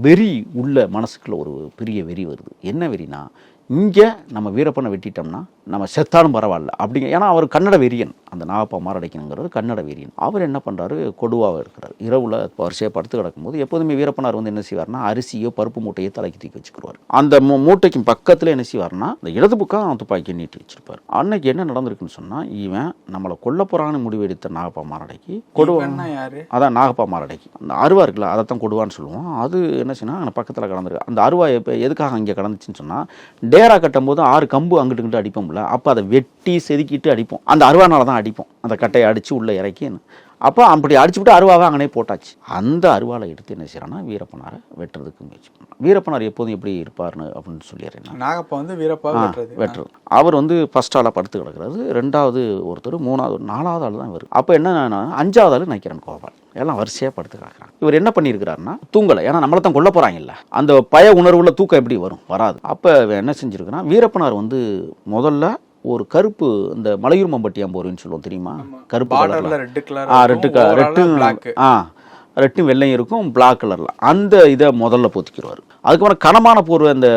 வெறி உள்ள மனசுக்குள்ள ஒரு பெரிய வெறி வருது. என்ன வெறினா, இங்கே நம்ம வீரப்பனை வெட்டிட்டோம்னா நம்ம செத்தாலும் பரவாயில்ல அப்படிங்க. ஏன்னா அவர் கன்னட வெறியன், அந்த நாகப்பா மாரடைக்கணுங்கிறது கன்னட வெறியன். அவர் என்ன பண்ணுறாரு, கொடுவாக இருக்கிறார். இரவில் வரிசையாக படுத்து கிடக்கும்போது எப்போதுமே வீரப்பனார் வந்து என்ன செய்வார்னா, அரிசியோ பருப்பு மூட்டையோ தலைக்கு தூக்கி வச்சுக்கிடுவார். அந்த மூட்டைக்கு பக்கத்தில் என்ன செய்வார்னா, இந்த இடது பக்கம் துப்பாக்கி நீட்டி வச்சிருப்பார். அன்னைக்கு என்ன நடந்திருக்குன்னு சொன்னால், இவன் நம்மளை கொல்ல போகிறான்னு முடிவு எடுத்த நாகப்பா மாரடைக்கு கொடுவா, அதான் நாகப்பா மாரடைக்கு அந்த அருவா இருக்குல்ல, அதை தான் கொடுவான்னு சொல்லுவோம். அது என்ன செய்யணும், அங்கே பக்கத்தில் கடந்திருக்கு. அந்த அருவா இப்போ எதுக்காக இங்கே கடந்துச்சுன்னு சொன்னால், டேரா கட்டும் போது 6 கம்பு அங்கிட்டு இங்கிட்டு அடிப்போம்ல, அப்போ அதை வெட்டி செதுக்கிட்டு அடிப்போம், அந்த அருவானால தான் அடிப்போம், அந்த கட்டையை அடித்து உள்ளே இறக்கி. அப்போ அப்படி அடிச்சுவிட்டு அருவாவை அங்கனே போட்டாச்சு. அந்த அருவாலை எடுத்து என்ன செய்யறான்னா வீரப்பனாரை வெட்டுறதுக்கு முயற்சி பண்ணார். வீரப்பனார் எப்போதும் எப்படி இருப்பார்னு அப்படின்னு சொல்லிடுறேன். நாகப்பா வந்து வீரப்பா வெட்டுறது. அவர் வந்து ஃபர்ஸ்ட் ஆளாக படுத்து கிடக்கிறது, 2வது ஒருத்தர், 3வது 4வது ஆள் தான் இவர். அப்போ என்ன 5வது ஆள் நக்கீரன் கோபால், எல்லாம் வரிசையாக படுத்து கிடக்குறாங்க. இவர் என்ன பண்ணியிருக்கிறாருன்னா தூங்கலை, ஏன்னா நம்மளை தான் கொல்ல போகிறாங்கல்ல, அந்த பய உணர்வுல தூக்கம் எப்படி வரும், வராது. அப்போ என்ன செஞ்சுருக்குன்னா, வீரப்பனார் வந்து முதல்ல ஒரு கருப்பு, இந்த மலையூர் மம்பட்டி அம்போருன்னு சொல்லுவோம் தெரியுமா, கருப்பு ரெட்டும் வெள்ளையும் இருக்கும், பிளாக் கலரில், அந்த இதை முதல்ல போத்திக்கிடுவார். அதுக்கப்புறம் கனமான போர்வை, அந்த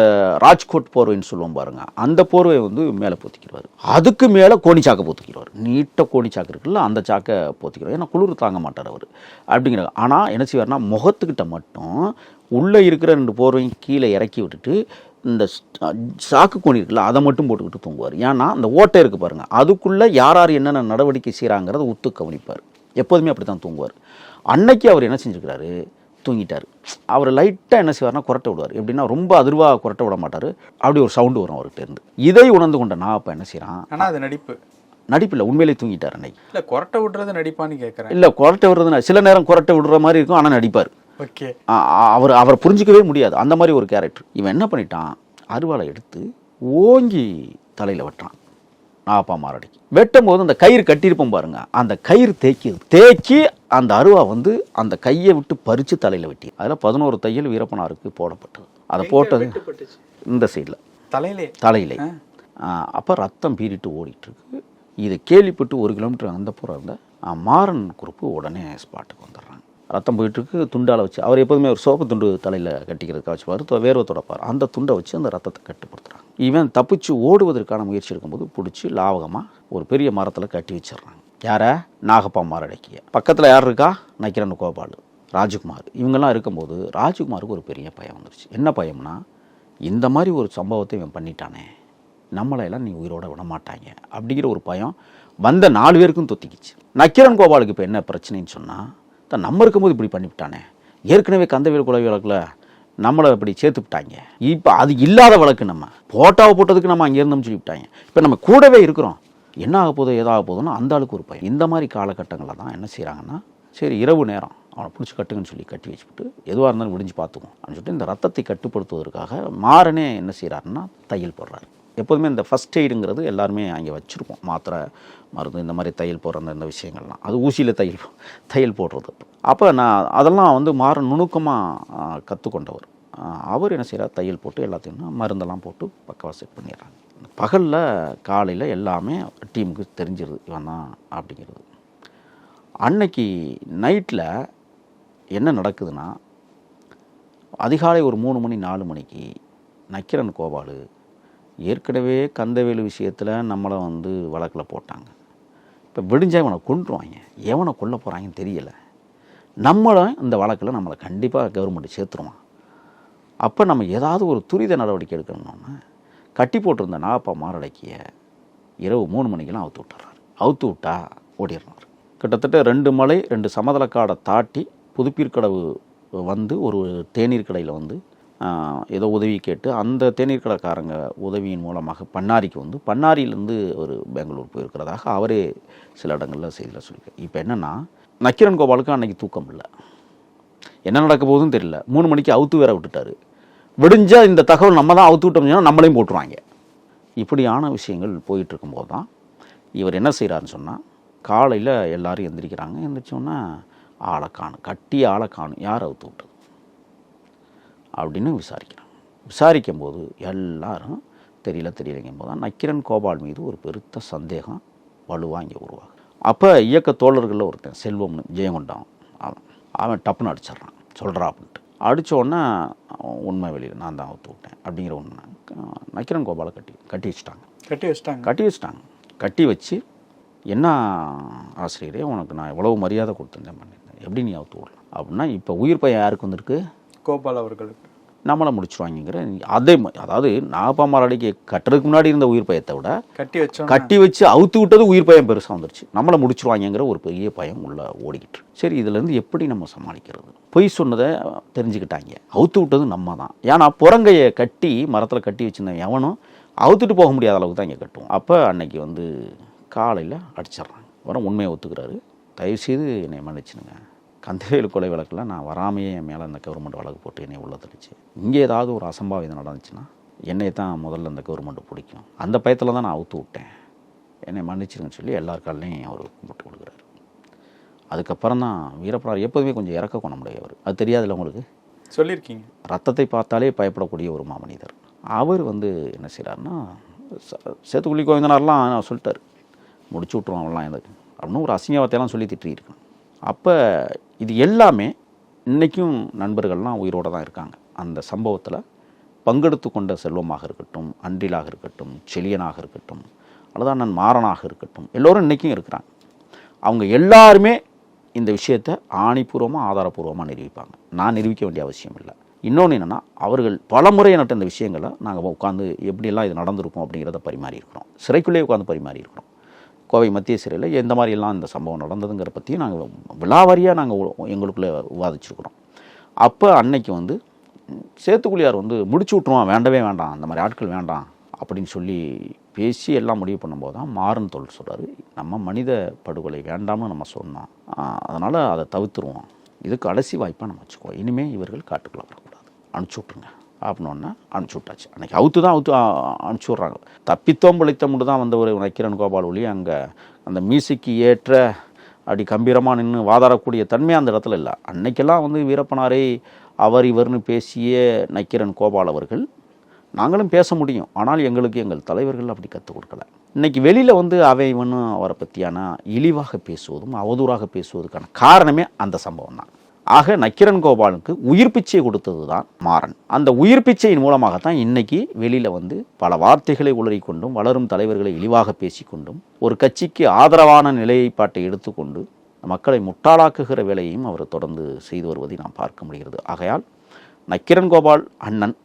ராஜ்கோட் போர்வைன்னு சொல்லுவோம் பாருங்க, அந்த போர்வை வந்து மேலே போத்திக்கிடுவார். அதுக்கு மேலே கோணிச்சாக்கை போத்திக்கிடுவார், நீட்டாக கோணிச்சாக்கு இருக்குல்ல, அந்த சாக்கை போத்திக்கிடுவார். ஏன்னா குளிர் தாங்க மாட்டார் அவர் அப்படிங்கிறாங்க. ஆனால் என்ன செய்வார்னா, முகத்துக்கிட்ட மட்டும் உள்ளே இருக்கிற 2 போர்வையும் கீழே இறக்கி விட்டுட்டு இந்த சாக்கு கோணி இருக்குல்ல, அதை மட்டும் போட்டுக்கிட்டு தூங்குவார். ஏன்னா அந்த ஓட்டை இருக்குது பாருங்கள், அதுக்குள்ளே யார் யார் என்னென்ன நடவடிக்கை செய்கிறாங்கிறத ஒத்து கவனிப்பார். எப்போதுமே அப்படி தான் தூங்குவார். அன்னைக்கு அவர் என்ன செஞ்சுருக்கிறாரு, தூங்கிட்டார். அவர் லைட்டாக என்ன செய்வார்னா குரட்டை விடுவார். எப்படின்னா ரொம்ப அதிர்வாக குரட்டை விட மாட்டார், அப்படி ஒரு சவுண்டு வரும் அவர்கிட்ட இருந்து. இதை உணர்ந்து கொண்ட நான் அப்போ என்ன செய்கிறான், ஆனால் அது நடிப்பில்லை, உண்மையிலே தூங்கிட்டார் அன்னைக்கு. இல்லை குரட்டை விடுறது நடிப்பான்னு கேட்குறேன். இல்லை குரட்டை விடுறதுனா சில நேரம் குரட்டை விடுற மாதிரி இருக்கும், ஆனால் நடிப்பார். ஓகே, அவரை புரிஞ்சிக்கவே முடியாது, அந்த மாதிரி ஒரு கேரக்டர். இவன் என்ன பண்ணிட்டான், அருவாளை எடுத்து ஓங்கி தலையில் வெட்டுறான். நாகப்பா மாரடைக்கு வெட்டும் போது அந்த கயிறு கட்டியிருப்போம் பாருங்க, அந்த கயிறு தேக்கி அந்த அருவா வந்து அந்த கையை விட்டு பறித்து தலையில் வெட்டி, அதில் 11 தையல் வீரப்பனாருக்கு போடப்பட்டது. அதை போட்டது இந்த சைடில் தலையிலே. அப்போ ரத்தம் பீறிட்டு ஓடிட்டு இருக்கு. இதை கேள்விப்பட்டு 1 கிலோமீட்டர் அந்த புறம் இருந்த மாறன் குரூப்பு உடனே ஸ்பாட்டுக்கு வந்துடுறாங்க. ரத்தம் போயிட்டுருக்கு, துண்டால் வச்சு, அவர் எப்போதுமே ஒரு சோப்பு துண்டு தலையில் கட்டிக்கிறதுக்காக வச்சுப்பார், வேர்வை தொடப்பார், அந்த துண்டை வச்சு அந்த ரத்தத்தை கட்டுப்படுத்துகிறாங்க. இவன் தப்பிச்சு ஓடுவதற்கான முயற்சி இருக்கும்போது பிடிச்சி லாவகமாக ஒரு பெரிய மரத்தில் கட்டி வச்சிடுறாங்க. யாரை, நாகப்பா மாரடைக்கிய. பக்கத்தில் யார் இருக்கா, நக்கீரன் கோபால், ராஜகுமார், இவங்கெல்லாம் இருக்கும்போது ராஜகுமாருக்கு ஒரு பெரிய பயம் வந்துருச்சு. என்ன பயம்னா, இந்த மாதிரி ஒரு சம்பவத்தை இவன் பண்ணிட்டானே, நம்மளையெல்லாம் நீ உயிரோட விட மாட்டாங்க அப்படிங்கிற ஒரு பயம் வந்த 4 பேருக்கும் தொத்திக்கிச்சு. நக்கீரன் கோபாலுக்கு இப்போ என்ன பிரச்சனைன்னு சொன்னால், தான் நம்ம இருக்கும்போது இப்படி பண்ணிவிட்டானே, ஏற்கனவே கந்தவேல் கொலை வழக்கில் நம்மளை இப்படி சேர்த்துவிட்டாங்க, இப்போ அது இல்லாத வழக்கு, நம்ம போட்டாவை போட்டதுக்கு நம்ம அங்கே இருந்தோம்னு சொல்லிவிட்டாங்க, இப்போ நம்ம கூடவே இருக்கிறோம், என்ன ஆக போதோ ஏதாக போதோன்னா அந்த ஆளுக்கு ஒரு பயம். இந்த மாதிரி காலகட்டங்களில் தான் என்ன செய்கிறாங்கன்னா, சரி இரவு நேரம் அவனை பிடிச்சி கட்டுங்கன்னு சொல்லி கட்டி வச்சுக்கிட்டு எதுவாக இருந்தாலும் விடிஞ்சு பார்த்துக்குவோம் அப்படின்னு சொல்லிட்டு இந்த ரத்தத்தை கட்டுப்படுத்துவதற்காக மாறனே என்ன செய்கிறாருன்னா தையல் போடுறாரு. எப்போதுமே இந்த ஃபஸ்ட் எய்டுங்கிறது எல்லாருமே அங்கே வச்சுருப்போம், மாத்திரை மருந்து இந்த மாதிரி தையல் போடுற இந்த விஷயங்கள்லாம், அது ஊசியில் தையல் போடுறது. அப்போ நான் அதெல்லாம் வந்து நுணுக்கமாக கற்றுக்கொண்டவர். அவர் என்ன செய்கிறார், தையல் போட்டு எல்லாத்தையும் மருந்தெல்லாம் போட்டு பக்கவாக செட் பண்ணிடுறாங்க. பகலில் காலையில் எல்லாமே டீமுக்கு தெரிஞ்சிருது இவன் தான் அப்படிங்கிறது. அன்னைக்கு நைட்டில் என்ன நடக்குதுன்னா, அதிகாலை ஒரு 3 மணி 4 மணிக்கு நக்கீரன் கோபால் ஏற்கனவே கந்தவேலு விஷயத்தில் நம்மளை வந்து வழக்கில் போட்டாங்க, இப்போ விடிஞ்சா இவனை கொண்டுருவாங்க, எவனை கொல்ல போகிறாங்கன்னு தெரியலை, நம்மளும் இந்த வழக்கில் நம்மளை கண்டிப்பாக கவர்மெண்ட் சேர்த்துருவான், அப்போ நம்ம ஏதாவது ஒரு துரித நடவடிக்கை எடுக்கணும்னு கட்டி போட்டிருந்த நாகப்பா மாரடைக்கிய இரவு 3 மணிக்கெல்லாம் அவுத்து விட்டுறாரு. அவுத்து விட்டா ஓடிடுறாரு. கிட்டத்தட்ட 2 மலை 2 சமதளக்காடை தாட்டி புதுப்பீர்க்கடவு வந்து ஒரு தேநீர் கடையில் வந்து ஏதோ உதவி கேட்டு அந்த தேநீர் கடைக்காரங்க உதவியின் மூலமாக பண்ணாரிக்கு வந்து பண்ணாரியிலேருந்து ஒரு பெங்களூர் போயிருக்கிறதாக அவரே சில இடங்களில் செய்தியில் சொல்லியிருக்காரு. இப்போ என்னென்னா, நக்கீரன் கோபாலுக்கு அன்றைக்கி தூக்கம் இல்லை, என்ன நடக்க போகுதுன்னு தெரியல, 3 மணிக்கு அவுத்து வேற விட்டுட்டாரு, விடிஞ்சால் இந்த தகவல் நம்ம தான் அவுத்து விட்டோம்னா நம்மளையும் போட்டுருவாங்க. இப்படியான விஷயங்கள் போயிட்டுருக்கும்போது தான் இவர் என்ன செய்கிறாருன்னு சொன்னால், காலையில் எல்லோரும் எந்திரிக்கிறாங்க, எந்திரிச்சோன்னா ஆளை காணும், கட்டி ஆளை காணும், யார் அவுத்து விட்டது அப்படின்னு விசாரிக்கிறாங்க. விசாரிக்கும்போது எல்லாரும் தெரியலைங்கும் போது தான் நக்கீரன் கோபால் மீது ஒரு பெருத்த சந்தேகம் வலுவாக இங்கே உருவாகும். அப்போ இயக்க தோழர்களில் ஒருத்தன் செல்வம்னு ஜெயங்கொண்டான், அவன் டப்புன்னு அடிச்சிட்றான், சொல்கிறா அப்படின்ட்டு. அடித்தோடனே உண்மை வெளியில் நான் தான் அவுத்து விட்டேன் அப்படிங்கிற உண்மை நக்கீரன் கோபாலை கட்டி வச்சுட்டாங்க. கட்டி வச்சு, என்ன ஆசிரியரே உனக்கு நான் எவ்வளவு மரியாதை கொடுத்துருந்தேன் பண்ணியிருந்தேன், எப்படி நீ அவுத்து விடலாம் அப்படின்னா, இப்போ உயிர் பயம் யாருக்கு வந்திருக்கு, கோபால் அவர்களுக்கு, நம்மளை முடிச்சுருவாங்கிற அதே. அதாவது நாகப்பா மாரடைக்கு கட்டுறதுக்கு முன்னாடி இருந்த உயிர் பயத்தை விட கட்டி வச்சு அவுத்து விட்டது உயிர் பயம் பெருசாக வந்துருச்சு, நம்மளை முடிச்சுருவாங்கிற ஒரு பெரிய பயம் உள்ள ஓடிக்கிட்டு. சரி, இதுலேருந்து எப்படி நம்ம சமாளிக்கிறது? பொய் சொன்னதை தெரிஞ்சுக்கிட்டாங்க, அவுத்து விட்டது நம்ம தான். ஏன்னா புறங்கையை கட்டி மரத்தில் கட்டி வச்சுருந்தேன் எவனும் அவுத்துட்டு போக முடியாத அளவுக்கு தான் இங்கே கட்டுவோம். அப்போ அன்னைக்கு வந்து காலையில் அடிச்சிட்றாங்க. வர உண்மையை ஒத்துக்கிறாரு, தயவுசெய்து என்னை மன்னிச்சுனுங்க, கந்தவேலு கொலை வழக்கில் நான் வராமையே என் மேலே அந்த கவர்மெண்ட் வழக்கு போட்டு என்னை உள்ள தள்ளிச்சு, இங்கே ஏதாவது ஒரு அசம்பாவிதம் நடந்துச்சுன்னா என்னை தான் முதல்ல அந்த கவர்மெண்ட்டு பிடிக்கும், அந்த பயத்தில் தான் நான் அவுத்து விட்டேன், என்னை மன்னிச்சிருங்கன்னு சொல்லி எல்லார் காலையும் அவர் கும்பிட்டு கொடுக்குறாரு. அதுக்கப்புறம் தான் வீரப்பனார் எப்போதுமே கொஞ்சம் இறக்க குணமுடையவர், அது தெரியாதுல்ல உங்களுக்கு, சொல்லியிருக்கீங்க. ரத்தத்தை பார்த்தாலே பயப்படக்கூடிய ஒரு மாமனிதர். அவர் வந்து என்ன செய்கிறாருன்னா, சேத்துக்குழி கோவிந்தனார்லாம் சொல்லிட்டார், முடிச்சு விட்ருவோம் அவெல்லாம் எனக்கு அப்படின்னு ஒரு அசிங்கவார்த்தையெல்லாம் சொல்லி திட்டிருக்கணும். அப்போ இது எல்லாமே இன்றைக்கும் நண்பர்கள்லாம் உயிரோடு தான் இருக்காங்க. அந்த சம்பவத்தில் பங்கெடுத்து கொண்ட செல்வமாக இருக்கட்டும், அன்றிலாக இருக்கட்டும், செழியனாக இருக்கட்டும், அல்லது அண்ணன் மாறனாக இருக்கட்டும், எல்லோரும் இன்றைக்கும் இருக்கிறாங்க. அவங்க எல்லாருமே இந்த விஷயத்தை ஆணிபூர்வமாக ஆதாரபூர்வமாக நிரூபிப்பாங்க. நான் நிரூபிக்க வேண்டிய அவசியம் இல்லை. இன்னொன்று என்னென்னா, அவர்கள் பல முறை நட்ட இந்த விஷயங்களை நாங்கள் உட்காந்து எப்படியெல்லாம் இது நடந்திருக்கும் அப்படிங்கிறத பரிமாறி இருக்கிறோம், சிறைக்குள்ளேயே உட்காந்து பரிமாறி இருக்கிறோம். கோவை மத்திய சிறையில் எந்த மாதிரியெல்லாம் இந்த சம்பவம் நடந்ததுங்கிற பற்றியும் நாங்கள் விலாவாரியாக நாங்கள் எங்களுக்குள்ளே விவாதிச்சிருக்கிறோம். அப்போ அன்னைக்கு வந்து சேத்துக்குழியார் வந்து முடிச்சு விட்ருவான், வேண்டவே வேண்டாம், அந்த மாதிரி ஆட்கள் வேண்டாம் அப்படின்னு சொல்லி பேசி எல்லாம் முடிவு பண்ணும்போது தான் மாறன் தோழர் சொல்கிறாரு, நம்ம மனித படுகொலை வேண்டாம்னு நம்ம சொன்னோம், அதனால் அதை தவிர்த்துருவோம், இதுக்கு கடைசி வாய்ப்பாக நம்ம வச்சுக்குவோம், இனிமேல் இவர்கள் காட்டுக்குள்ளே வரக்கூடாது, அனுப்பிச்சி விட்ருங்க அப்படின்னோடனே அனுப்பிச்சி விட்டாச்சு. அன்றைக்கி அவுத்து அனுப்பிச்சி விட்றாங்க. தப்பித்தோம் பிழைத்தமுண்டு தான் வந்த ஒரு நக்கீரன் கோபால் ஒளி அங்கே அந்த மியூசிக்கு ஏற்ற அப்படி கம்பீரமாக நின்று வாதாடக்கூடிய தன்மை அந்த இடத்துல இல்லை. அன்னைக்கெல்லாம் வந்து வீரப்பனாரை அவர் இவர்னு பேசிய நக்கீரன் கோபால் அவர்கள், நாங்களும் பேச முடியும், ஆனால் எங்களுக்கு எங்கள் தலைவர்கள் அப்படி கற்றுக் கொடுக்கல. இன்றைக்கி வெளியில் வந்து அவை இவனும் அவரை பற்றியான இழிவாக பேசுவதும் அவதூறாக பேசுவதுக்கான காரணமே அந்த சம்பவம் தான். ஆக நக்கீரன் கோபாலுக்கு உயிர் பிச்சை கொடுத்தது தான் மாறன். அந்த உயிர் பிச்சையின் மூலமாகத்தான் இன்னைக்கு வெளியில் வந்து பல வார்த்தைகளை உளறிக்கொண்டும் வளரும் தலைவர்களை இழிவாக பேசிக்கொண்டும் ஒரு கட்சிக்கு ஆதரவான நிலைப்பாட்டை எடுத்துக்கொண்டு மக்களை முட்டாளாக்குகிற வேலையையும் அவர் தொடர்ந்து செய்து வருவதை நாம் பார்க்க முடிகிறது. ஆகையால் நக்கீரன் கோபால் அண்ணன்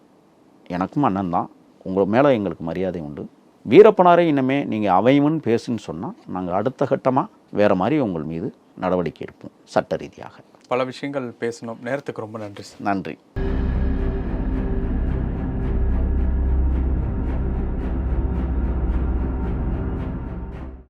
எனக்கும் அண்ணன் தான், உங்கள் மேலே எங்களுக்கு மரியாதை உண்டு. வீரப்பனாரை இனிமே நீங்கள் அவைவன் பேசுன்னு சொன்னால் நாங்கள் அடுத்த கட்டமாக வேறு மாதிரி உங்கள் மீது நடவடிக்கை எடுப்போம் சட்ட ரீதியாக. பல விஷயங்கள் பேசணும். நேரத்துக்கு ரொம்ப நன்றி சார். நன்றி.